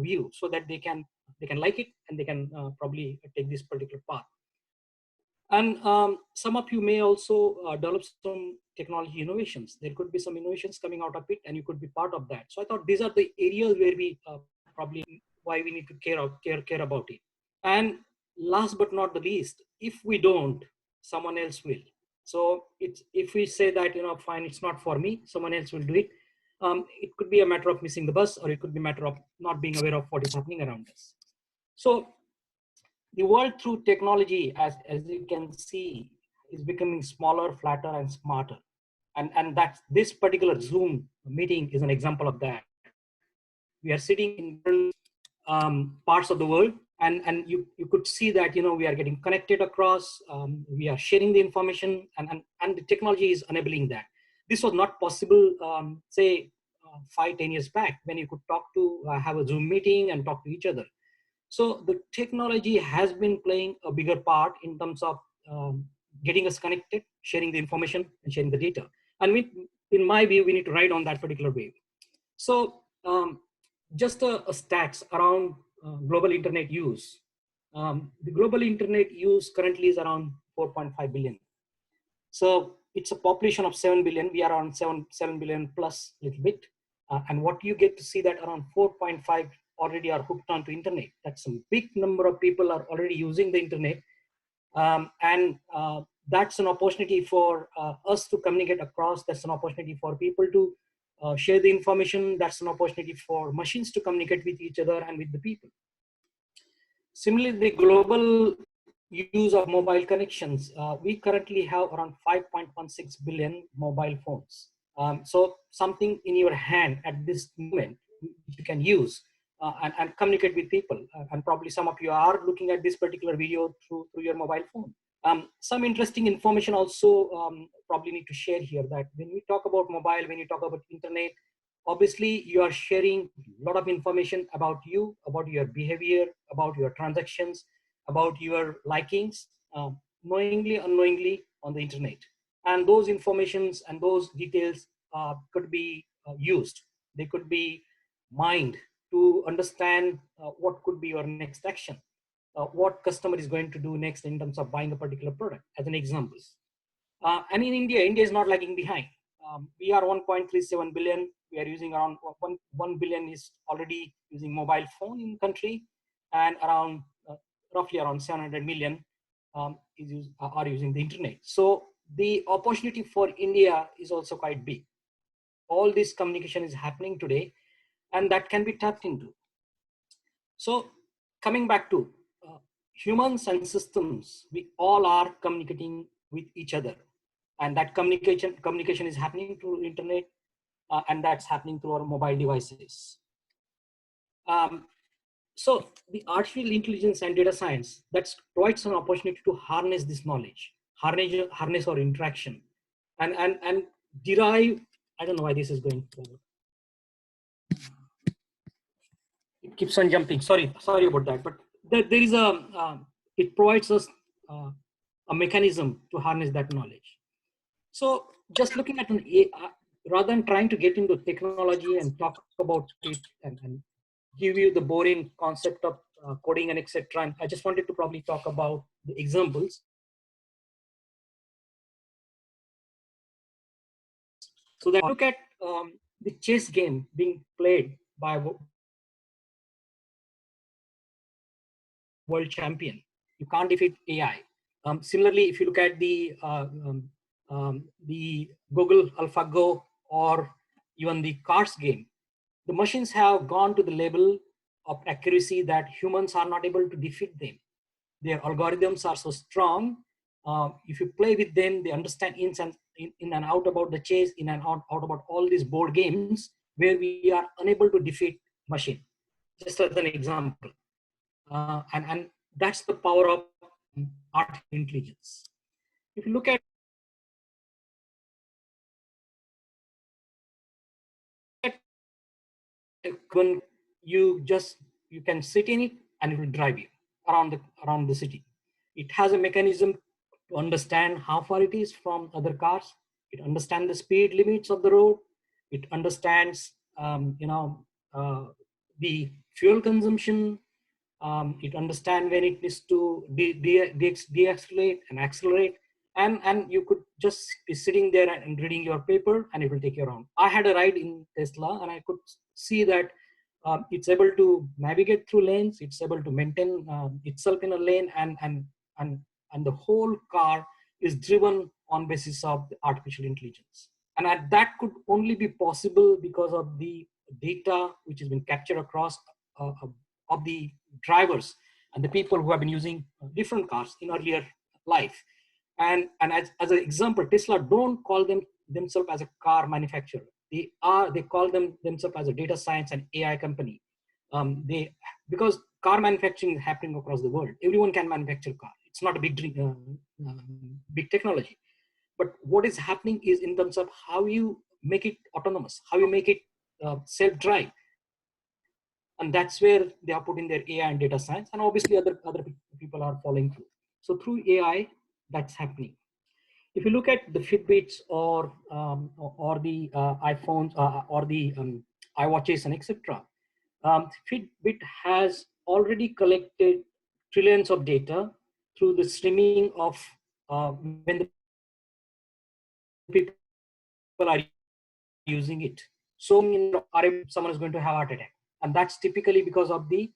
view so that they can like it and they can probably take this particular path. And some of you may also develop some technology innovations. There could be some innovations coming out of it, and you could be part of that. So I thought these are the areas where we probably why we need to care about it. And last but not the least, if we don't, someone else will. So it's if we say that fine, it's not for me, someone else will do it. It could be a matter of missing the bus, or it could be a matter of not being aware of what is happening around us. So the world through technology, as you can see, is becoming smaller, flatter, and smarter. And that's this particular Zoom meeting is an example of that. We are sitting in different parts of the world, and you could see that we are getting connected across. We are sharing the information, and the technology is enabling that. This was not possible, say, 5-10 years back, when you could talk to have a Zoom meeting and talk to each other. So the technology has been playing a bigger part in terms of getting us connected, sharing the information, and sharing the data. And in my view, we need to ride on that particular wave. So just a stats around global internet use. The global internet use currently is around 4.5 billion. So it's a population of 7 billion. We are around 7 billion plus a little bit. And what you get to see that around 4.5 already are hooked onto internet. That's a big number of people are already using the internet. And that's an opportunity for us to communicate across. That's an opportunity for people to share the information. That's an opportunity for machines to communicate with each other and with the people. Similarly, the global use of mobile connections, we currently have around 5.16 billion mobile phones. So something in your hand at this moment you can use and communicate with people. And probably some of you are looking at this particular video through your mobile phone. Some interesting information also probably need to share here, that when we talk about mobile, when you talk about internet, obviously you are sharing a lot of information about you, about your behavior, about your transactions, about your likings, knowingly, unknowingly on the internet. And those informations and those details could be used. They could be mined to understand what could be your next action, what customer is going to do next in terms of buying a particular product, as an example. And in India is not lagging behind. We are 1.37 billion. We are using around 1 billion is already using mobile phone in country, and around roughly around 700 million are using the internet. So the opportunity for India is also quite big. All this communication is happening today, and that can be tapped into. So coming back to humans and systems, we all are communicating with each other, and that communication is happening through internet, and that's happening through our mobile devices. So the artificial intelligence and data science, that provides an opportunity to harness this knowledge, harness our interaction, and derive. I don't know why this is going forward. It keeps on jumping. Sorry about that. But there is it provides us a mechanism to harness that knowledge. So just looking at rather than trying to get into technology and talk about it and give you the boring concept of coding and etc., and I just wanted to probably talk about the examples. So that look at the chess game being played by a world champion. You can't defeat AI. Similarly, if you look at the Google AlphaGo or even the cards game, the machines have gone to the level of accuracy that humans are not able to defeat them. Their algorithms are so strong. If you play with them, they understand in and out about the chess, in and out about all these board games where we are unable to defeat machine. Just as an example. And that's the power of artificial intelligence. If you look at when you can sit in it and it will drive you around the city. It has a mechanism to understand how far it is from other cars. It understands the speed limits of the road. It understands the fuel consumption. It understands when it needs to de-accelerate and accelerate. And you could just be sitting there and reading your paper, and it will take you around. I had a ride in Tesla, and I could see that it's able to navigate through lanes. It's able to maintain itself in a lane, and the whole car is driven on basis of the artificial intelligence. And that could only be possible because of the data which has been captured across of the drivers and the people who have been using different cars in earlier life. And as an example, Tesla don't call themselves as a car manufacturer. They call themselves as a data science and AI company. Because car manufacturing is happening across the world. Everyone can manufacture car. It's not a big technology. But what is happening is in terms of how you make it autonomous, how you make it self-drive. And that's where they are putting their AI and data science, and obviously other people are following through. So through AI, that's happening. If you look at the Fitbits or the iPhones or the iWatches and etc., Fitbit has already collected trillions of data through the streaming of when the people are using it. So someone is going to have a heart attack, and that's typically because of the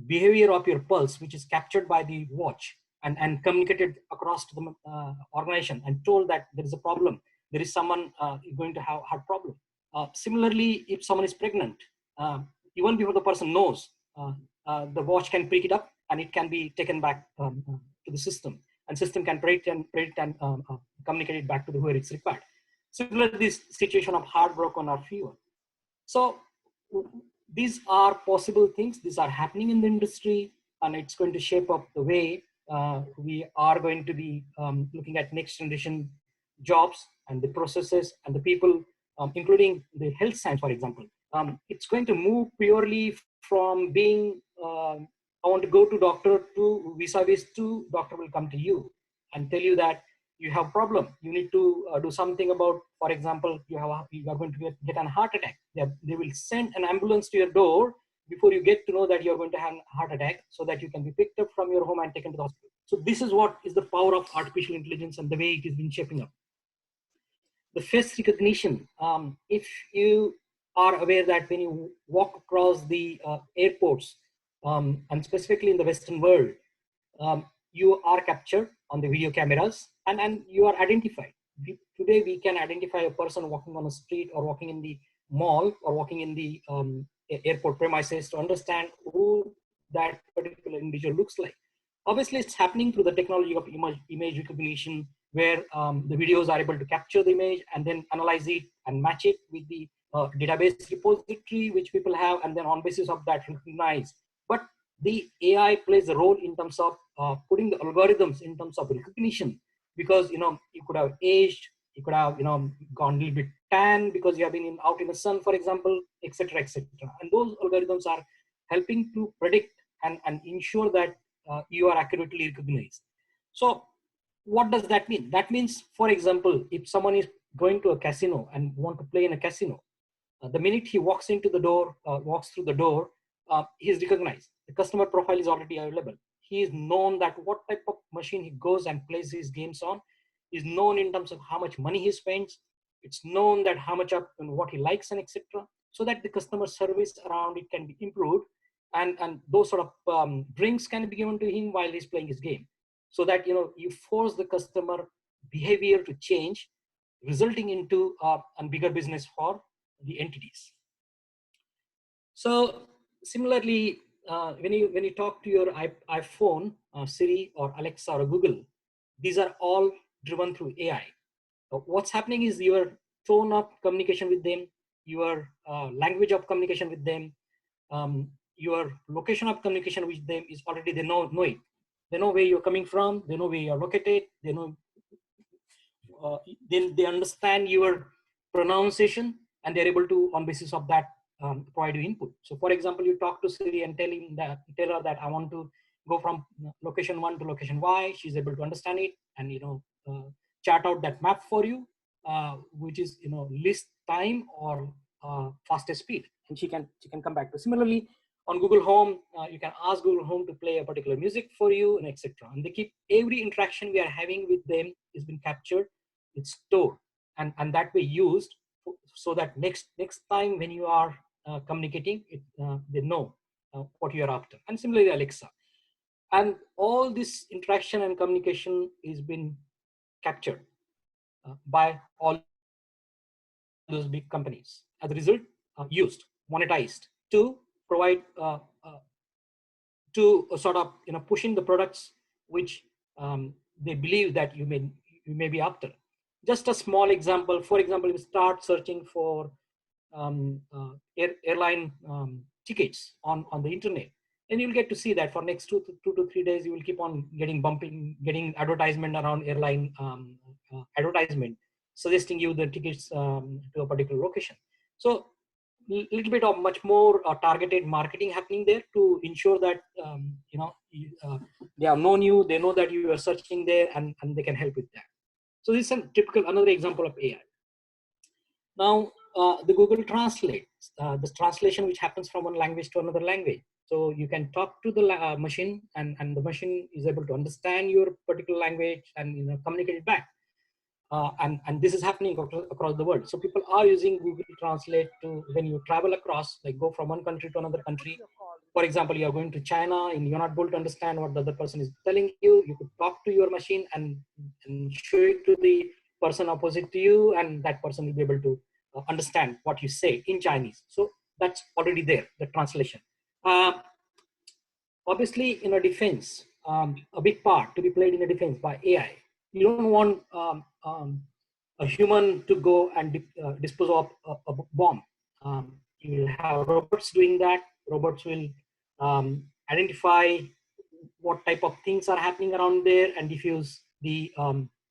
behavior of your pulse, which is captured by the watch and communicated across to the organization and told that there is a problem. There is someone going to have a heart problem. Similarly, if someone is pregnant, even before the person knows, the watch can pick it up and it can be taken back to the system, and system can predict and communicate it back to whoever it's required. Similarly, this situation of heartbroken or fever. So these are possible things. These are happening in the industry, and it's going to shape up the way we are going to be looking at next generation jobs and the processes and the people, including the health science, for example. It's going to move purely from being, I want to go to doctor to vis-a-vis to doctor will come to you and tell you that you have a problem. You need to do something about, for example, you are going to get a heart attack. They will send an ambulance to your door before you get to know that you're going to have a heart attack, so that you can be picked up from your home and taken to the hospital. So this is what is the power of artificial intelligence and the way it has been shaping up. The face recognition, if you are aware that when you walk across the airports, and specifically in the Western world, you are captured on the video cameras and you are identified. Today, we can identify a person walking on a street or walking in the mall or walking in the airport premises to understand who that particular individual looks like. Obviously, it's happening through the technology of image recognition, where the videos are able to capture the image and then analyze it and match it with the database repository which people have, and then on basis of that recognize. But the AI plays a role in terms of putting the algorithms in terms of recognition, because you could have aged, you could have gone a little bit tan because you have been out in the sun, for example, etc., etc. And those algorithms are helping to predict and ensure that you are accurately recognized. So what does that mean? That means, for example, if someone is going to a casino and want to play in a casino, the minute he walks into the door, walks through the door, he is recognized. The customer profile is already available. He is known that what type of machine he goes and plays his games on, is known in terms of how much money he spends. It's known that how much of what he likes and etc. So that the customer service around it can be improved, and those sort of drinks can be given to him while he's playing his game, so that you force the customer behavior to change, resulting into a bigger business for the entities. So similarly, when you talk to your iPhone, Siri or Alexa or Google, these are all driven through AI. What's happening is your tone of communication with them, your language of communication with them, your location of communication with them is already, they know it. They know where you're coming from. They know where you're located. They know, then they understand your pronunciation, and they're able to, on basis of that, provide you input. So for example, you talk to Siri and tell her that I want to go from location 1 to location Y. She's able to understand it and chart out that map for you, which is least time or fastest speed, and she can come back to. Similarly, on Google Home, you can ask Google Home to play a particular music for you, and etc. And they keep every interaction we are having with them is been captured, it's stored, and that way used so that next time when you are communicating, they know what you are after. And similarly, Alexa, and all this interaction and communication is been captured by all those big companies. As a result, used, monetized to provide to sort of pushing the products which they believe that you may be after. Just a small example. For example, if you start searching for airline tickets on the internet, and you'll get to see that for next 2 to 3 days, you will keep on getting advertisement around airline advertisement suggesting you the tickets to a particular location. So little bit of much more targeted marketing happening there to ensure that they have known you, they know that you are searching there, and they can help with that. So this is a typical another example of AI. Now the Google Translate, this translation which happens from one language to another language. So you can talk to the machine, and the machine is able to understand your particular language and communicate it back. And this is happening across the world. So people are using Google Translate to, when you travel across, like go from one country to another country. For example, you are going to China and you're not able to understand what the other person is telling you. You could talk to your machine and show it to the person opposite to you, and that person will be able to understand what you say in Chinese. So that's already there, the translation. Obviously, in a defense, a big part to be played in a defense by AI. You don't want a human to go and dispose of a bomb. You will have robots doing that. Robots will identify what type of things are happening around there and defuse the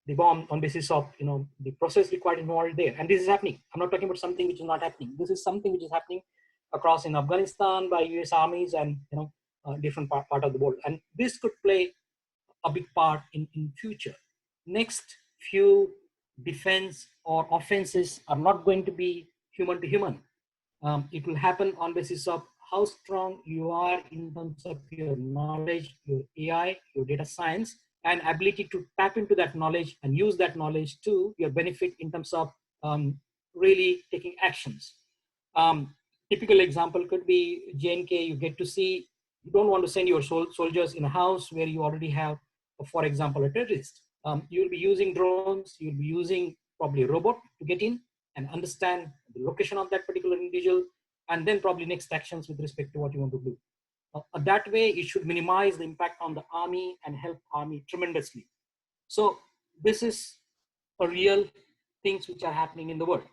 bomb on basis of the process required involved there. And this is happening. I'm not talking about something which is not happening. This is something which is happening across in Afghanistan by US armies and different part of the world. And this could play a big part in future. Next few defense or offenses are not going to be human to human. It will happen on basis of how strong you are in terms of your knowledge, your AI, your data science, and ability to tap into that knowledge and use that knowledge to your benefit in terms of really taking actions. Typical example could be JNK. You get to see, you don't want to send your soldiers in a house where you already have, for example, a terrorist. You'll be using drones, you'll be using probably a robot to get in and understand the location of that particular individual, and then probably next actions with respect to what you want to do. That way, it should minimize the impact on the army and help army tremendously. So this is a real things which are happening in the world.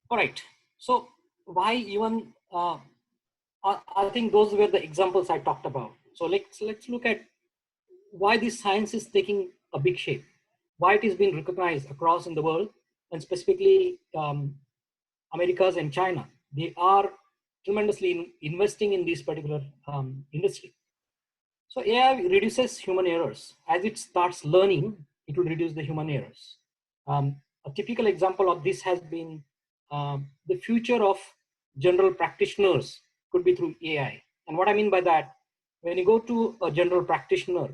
All right. So why even, I think those were the examples I talked about. So let's look at why this science is taking a big shape, why it is being recognized across in the world, and specifically Americas and China. They are tremendously investing in this particular industry. So AI reduces human errors. As it starts learning, it will reduce the human errors. A typical example of this has been the future of general practitioners could be through AI. And what I mean by that, when you go to a general practitioner,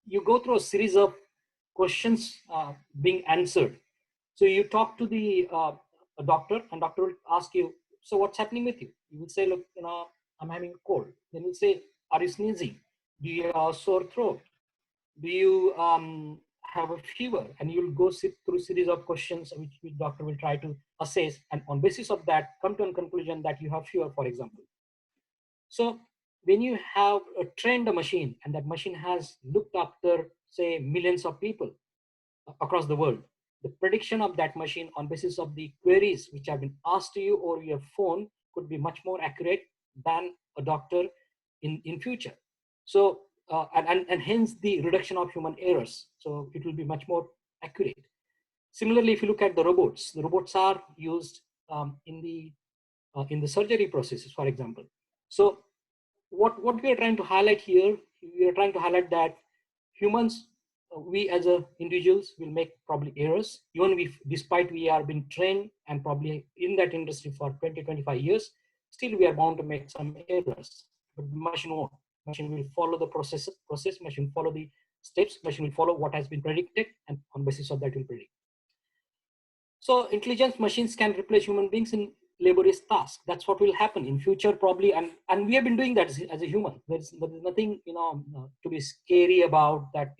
you go through a series of questions being answered. So you talk to the a doctor, and doctor will ask you, so what's happening with you? You will say, look, I'm having a cold. Then you'll say, are you sneezing? Do you have a sore throat? Do you have a fever? And you'll go sit through a series of questions which the doctor will try to assess, and on basis of that, come to a conclusion that you have fever, for example. So when you have trained a machine, and that machine has looked after, say, millions of people across the world, the prediction of that machine on basis of the queries which have been asked to you over your phone could be much more accurate than a doctor in future. So and hence the reduction of human errors. So it will be much more accurate. Similarly, if you look at the robots are used in the in the surgery processes, for example. So what we are trying to highlight here, we are trying to highlight that humans, we as individuals will make probably errors, even if despite we are being trained and probably in that industry for 20-25 years, still we are bound to make some errors. But the machine won't. Machine will follow the process, machine will follow the steps, machine will follow what has been predicted, and on basis of that will predict. So intelligent machines can replace human beings in laborious tasks. That's what will happen in future probably, and we have been doing that as a human. There's nothing to be scary about that.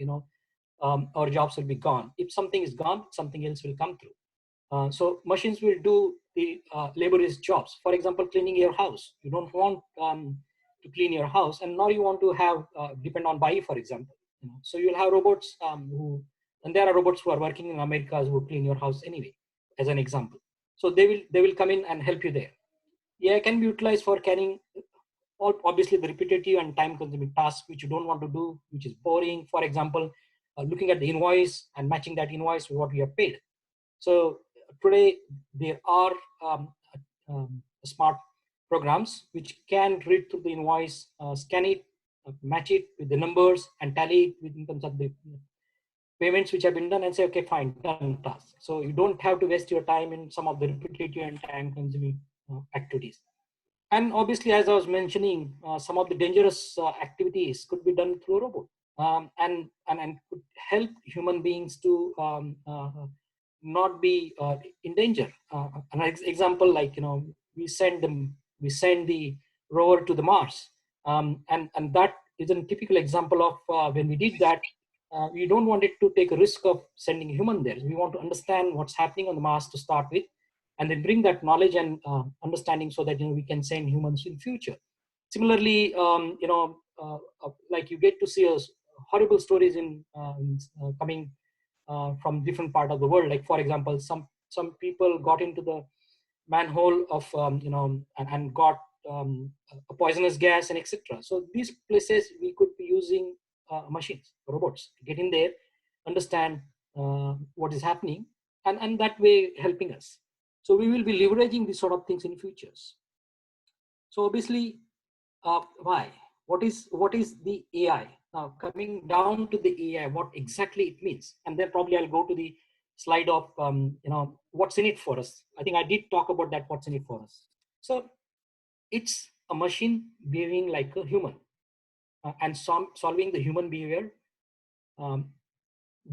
Our jobs will be gone. If something is gone, something else will come through. So machines will do the laborious jobs. For example, cleaning your house. You don't want to clean your house, and nor you want to have depend on BAI, for example. So you'll have robots and there are robots who are working in America who clean your house anyway, as an example. So they will come in and help you there. AI can be utilized for carrying obviously the repetitive and time-consuming tasks which you don't want to do, which is boring. For example, looking at the invoice and matching that invoice with what we have paid. So today there are smart programs which can read through the invoice, scan it, match it with the numbers, and tally it in terms of the payments which have been done, and say, okay, fine, done task. So you don't have to waste your time in some of the repetitive and time-consuming activities. And obviously, as I was mentioning, some of the dangerous activities could be done through a robot, and could help human beings to not be in danger. An example, like we send the rover to the Mars, and that is a typical example of when we did that. We don't want it to take a risk of sending a human there. We want to understand what's happening on the Mars to start with, and then bring that knowledge and understanding so that we can send humans in future. Similarly, like you get to see horrible stories in coming from different part of the world. Like for example, some people got into the manhole of and got a poisonous gas and etc. So these places we could be using machines, robots, to get in there, understand what is happening, and that way helping us. So we will be leveraging these sort of things in futures. So obviously, why? What is the AI? Now coming down to the AI, what exactly it means, and then probably I'll go to the slide of what's in it for us. I think I did talk about that. What's in it for us? So it's a machine behaving like a human and solving the human behavior.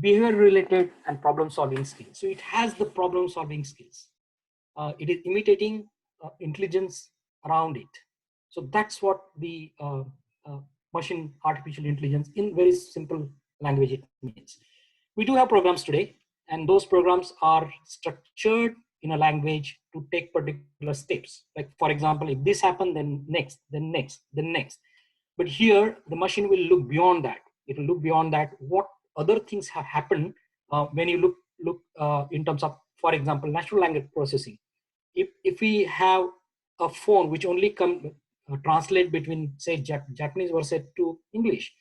Behavior related and problem solving skills. So it has the problem solving skills. It is imitating intelligence around it. So that's what the machine artificial intelligence in very simple language it means. We do have programs today, and those programs are structured in a language to take particular steps. Like for example, if this happened, then next, then next, then next. But here the machine will look beyond that. It will look beyond that. What other things have happened when you look in terms of, for example, natural language processing. If we have a phone which only translate between, say, Japanese versus to English,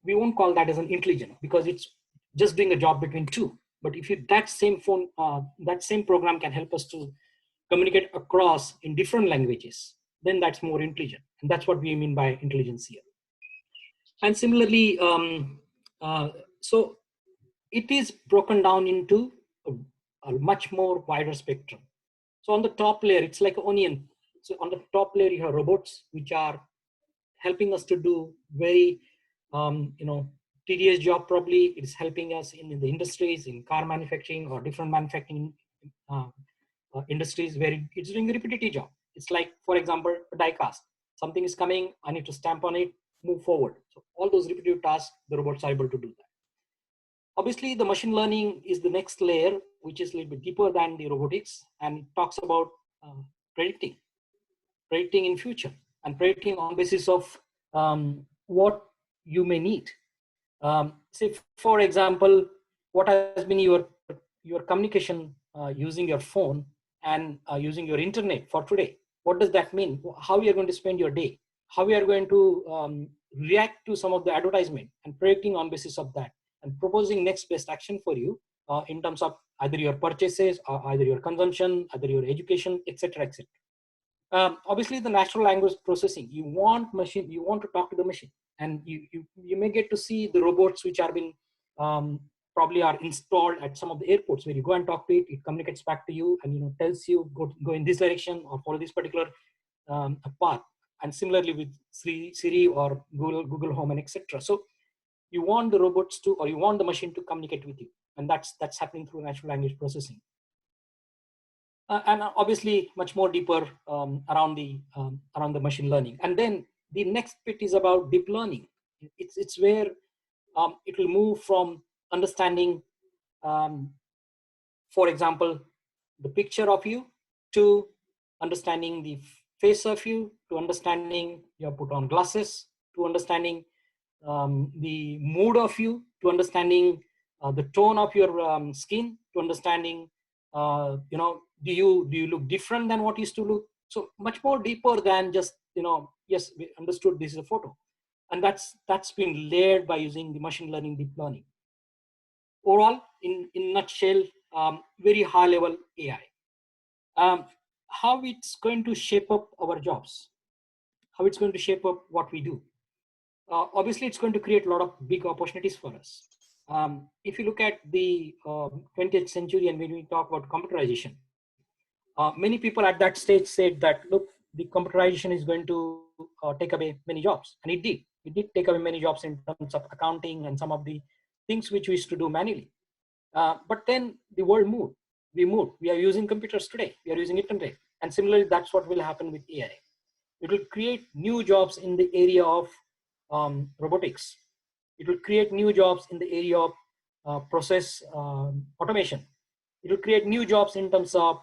we won't call that as an intelligent, because it's just doing a job between two. But if that same phone, that same program can help us to communicate across in different languages, then that's more intelligent. And that's what we mean by intelligence here. And similarly, so it is broken down into a much more wider spectrum. So on the top layer, it's like an onion. So on the top layer, you have robots, which are helping us to do very, tedious job. Probably it is helping us in the industries, in car manufacturing or different manufacturing industries where it's doing a repetitive job. It's like, for example, a die cast. Something is coming, I need to stamp on it, move forward. So all those repetitive tasks, the robots are able to do that. Obviously, the machine learning is the next layer, which is a little bit deeper than the robotics, and it talks about predicting in future, and predicting on basis of what you may need. Say, for example, what has been your communication using your phone and using your internet for today? What does that mean? How you are going to spend your day? How you are going to react to some of the advertisement, and predicting on basis of that, and proposing next best action for you in terms of either your purchases or either your consumption, either your education, etc., etc. Obviously, the natural language processing, you want to talk to the machine, and you may get to see the robots which are been probably are installed at some of the airports, where you go and talk to it, it communicates back to you, and tells you go in this direction or follow this particular path. And similarly with Siri or Google Home and etc. So you want the robots to, or you want the machine to communicate with you, and that's happening through natural language processing. And obviously much more deeper around the machine learning. And then the next bit is about deep learning. It's where it will move from understanding, for example, the picture of you, to understanding the face of you, to understanding you have put on glasses, to understanding the mood of you, to understanding the tone of your skin, to understanding do you look different than what used to look. So much more deeper than just yes, we understood this is a photo. And that's been layered by using the machine learning, deep learning. Overall, in nutshell, very high level AI. How it's going to shape up our jobs, how it's going to shape up what we do. Obviously, it's going to create a lot of big opportunities for us. If you look at the 20th century, and when we talk about computerization, many people at that stage said that, look, the computerization is going to take away many jobs. And it did. It did take away many jobs in terms of accounting and some of the things which we used to do manually. But then the world moved. We moved. We are using computers today. We are using it today. And similarly, that's what will happen with AI. It will create new jobs in the area of robotics. It will create new jobs in the area of process automation. It will create new jobs in terms of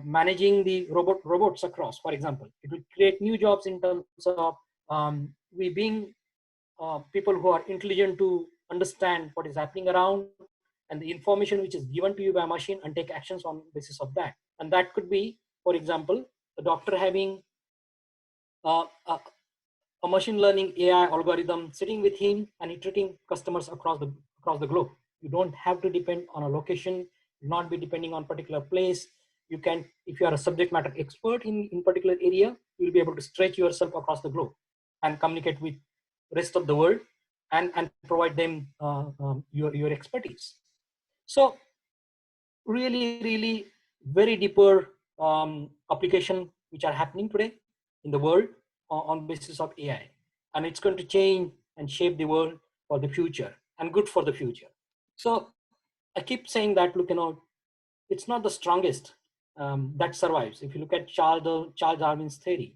managing the robots across, for example. It will create new jobs in terms of we being people who are intelligent to understand what is happening around and the information which is given to you by a machine, and take actions on the basis of that. And that could be, for example, the doctor having a machine learning AI algorithm sitting with him and treating customers across the globe. You don't have to depend on a location, not be depending on particular place. You can, if you are a subject matter expert in particular area, you'll be able to stretch yourself across the globe and communicate with rest of the world and provide them your expertise. So really very deeper application which are happening today in the world on basis of AI, and it's going to change and shape the world for the future, and good for the future. So I keep saying that, look, it's not the strongest that survives. If you look at Charles Darwin's theory,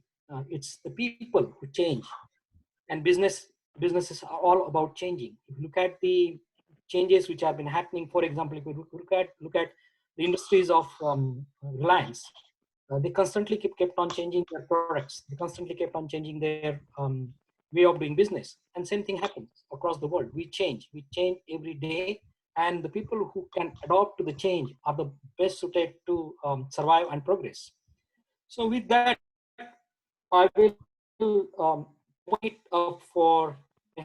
it's the people who change, and businesses are all about changing. If you look at the changes which have been happening, for example, if you look at the industries of Reliance, they constantly kept on changing their products. They constantly kept on changing their way of doing business. And same thing happens across the world. We change every day. And the people who can adapt to the change are the best suited to survive and progress. So with that, I will wait for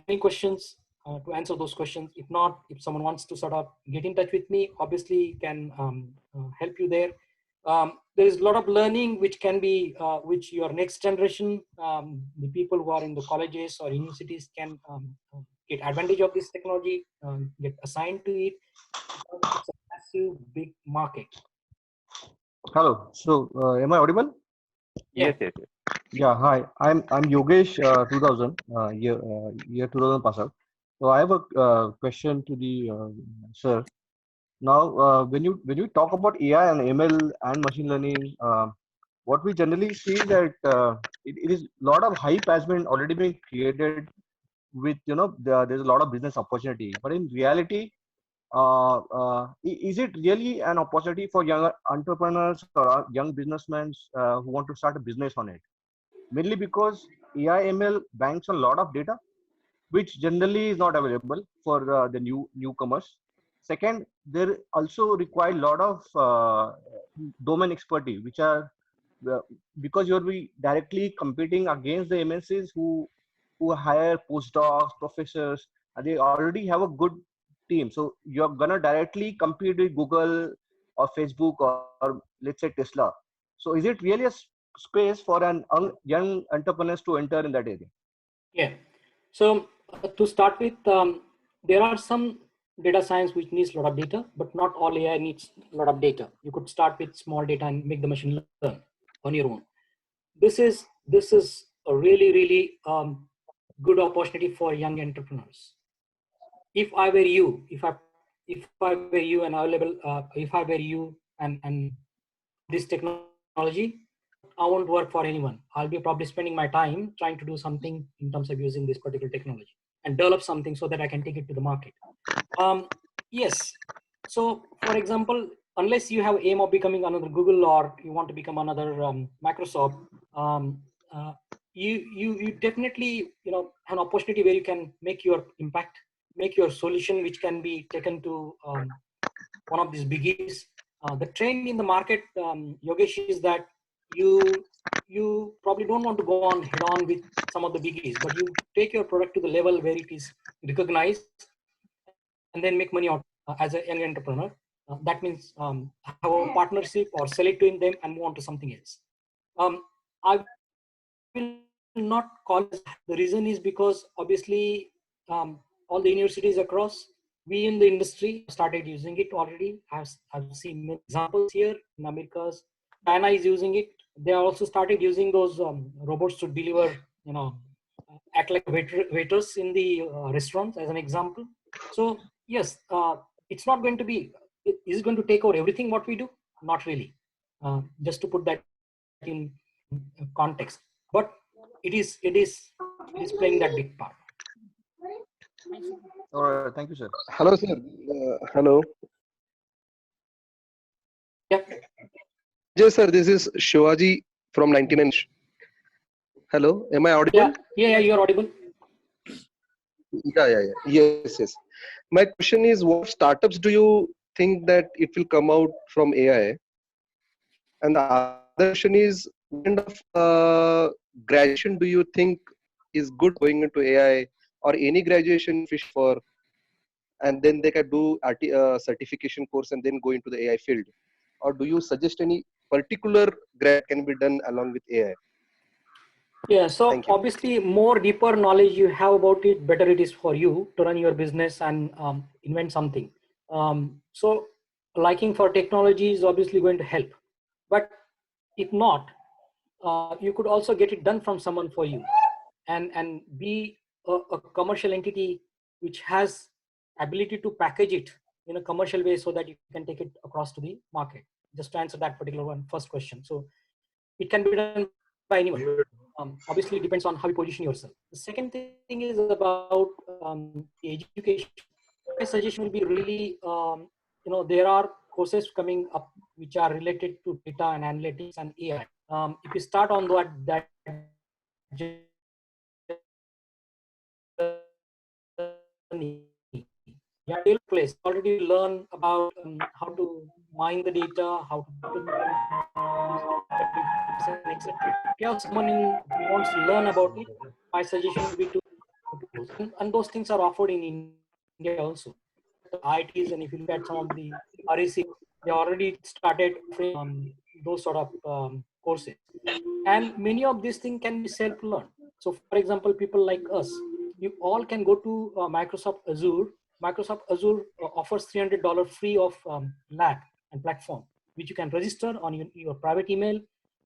any questions to answer those questions. If not, if someone wants to sort of get in touch with me, obviously can help you there. There is a lot of learning which can be, which your next generation, the people who are in the colleges or universities can get advantage of this technology, get assigned to it. It's a massive, big market. Hello. So, am I audible? Yes. Yeah. Hi. I'm Yogesh. 2000 year 2000 pass out. So I have a question to the sir. Now, when you talk about AI and ML and machine learning, what we generally see that it is a lot of hype has been already been created with there's a lot of business opportunity, but in reality, is it really an opportunity for young entrepreneurs or young businessmen who want to start a business on it? Mainly because AI ML banks a lot of data, which generally is not available for the newcomers. Second, there also require a lot of domain expertise, which are because you'll be directly competing against the MNCs who hire postdocs, professors, and they already have a good team. So you're gonna directly compete with Google or Facebook or let's say Tesla. So is it really a space for an young entrepreneurs to enter in that area? Yeah. So to start with, there are some data science which needs a lot of data, but not all AI needs a lot of data. You could start with small data and make the machine learn on your own. This is a really good opportunity for young entrepreneurs. If I were you, if I were you and available, if I were you and this technology, I won't work for anyone. I'll be probably spending my time trying to do something in terms of using this particular technology and develop something so that I can take it to the market. Yes. So, for example, unless you have aim of becoming another Google or you want to become another Microsoft, you definitely have an opportunity where you can make your impact, make your solution, which can be taken to one of these biggies. The trend in the market, Yogesh, is that you probably don't want to go on head on with some of the biggies, but you take your product to the level where it is recognized and then make money out as a young entrepreneur. That means have a partnership or sell it to them and move on to something else. I will not call it. The reason is because obviously all the universities across, we in the industry started using it already. I've seen many examples here in Americas. China is using it. They also started using those robots to deliver, act like waiters in the restaurants as an example. So yes, it's not going to be, is it going to take over everything what we do? Not really. Just to put that in context, but it is playing that big part. All right, thank you, sir. Hello, sir. Hello. Yeah. Yes, sir. This is Shivaji from 99. Hello. Am I audible? Yeah, you're audible. Yeah. Yes. My question is, what startups do you think that it will come out from AI? And the other question is, what kind of graduation do you think is good going into AI, or any graduation fish for, and then they can do certification course and then go into the AI field? Or do you suggest any particular grad can be done along with AI? Yeah, so obviously more deeper knowledge you have about it, better it is for you to run your business and invent something. So liking for technology is obviously going to help, but if not, you could also get it done from someone for you and be a commercial entity which has ability to package it in a commercial way so that you can take it across to the market. Just to answer that particular first question. So it can be done by anyone. Obviously, it depends on how you position yourself. The second thing is about the education. My suggestion will be really, there are courses coming up which are related to data and analytics and AI. If you start on that journey, you have to place already learn about how to mine the data, how to etc. If you have someone who wants to learn about it, my suggestion would be to and those things are offered in India also. The IITs, and if you look at some of the RAC, they already started offering those sort of courses. And many of these things can be self-learned. So for example, people like us, you all can go to Microsoft Azure. Microsoft Azure offers $300 free of lab and platform, which you can register on your private email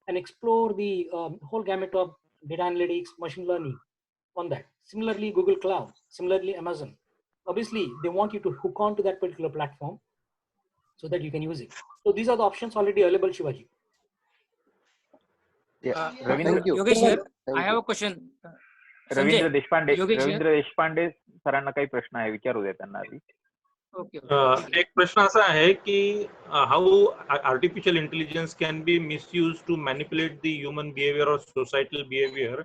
and explore the whole gamut of data analytics, machine learning on that. Similarly, Google Cloud, similarly, Amazon. Obviously, they want you to hook on to that particular platform so that you can use it. So these are the options already available, Shivaji. Yeah, Thank you. Yogesh here. I have a question. Ravindra Deshpande Yogesh सरांना काही प्रश्न आहे, विचारू द्या त्यांना आधी. एक प्रश्न असा आहे की how artificial intelligence can be misuse to manipulate the human behaviour और societal behaviour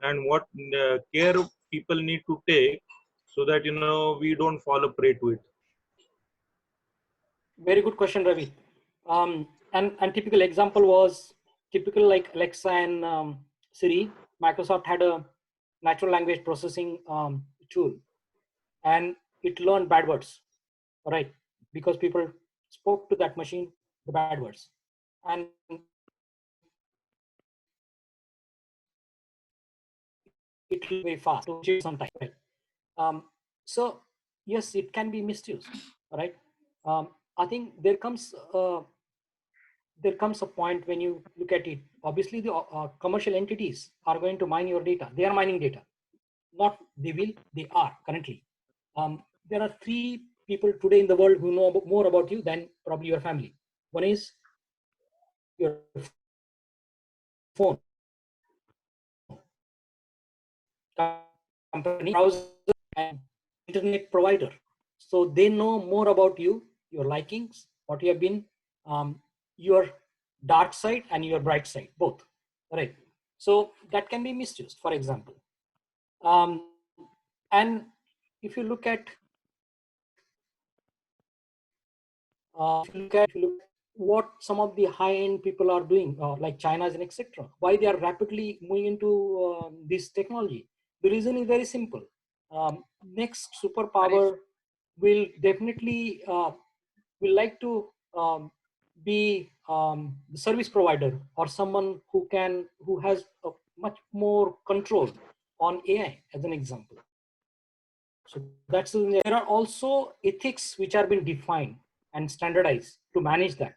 and what care people need to take so that we don't fall a prey to it. Very good question, Ravi. And typical example was typical like Alexa and Siri. Microsoft had a natural language processing tool, and it learned bad words, right? Because people spoke to that machine the bad words, and it will be very fast to achieve some time. Right? So yes, it can be misused. Right? I think there comes a point when you look at it. Obviously, the commercial entities are going to mine your data. They are mining data. Not they will, they are currently. There are three people today in the world who know more about you than probably your family. One is your phone company, browser, and internet provider. So they know more about you, your likings, what you have been, your dark side and your bright side, both. Right. So that can be misused, for example. And if you look at what some of the high-end people are doing, like China's and etc., why they are rapidly moving into this technology. The reason is very simple. Next superpower will definitely will like to be the service provider or someone who has a much more control on AI, as an example. So that's there are also ethics which are being defined and standardized to manage that.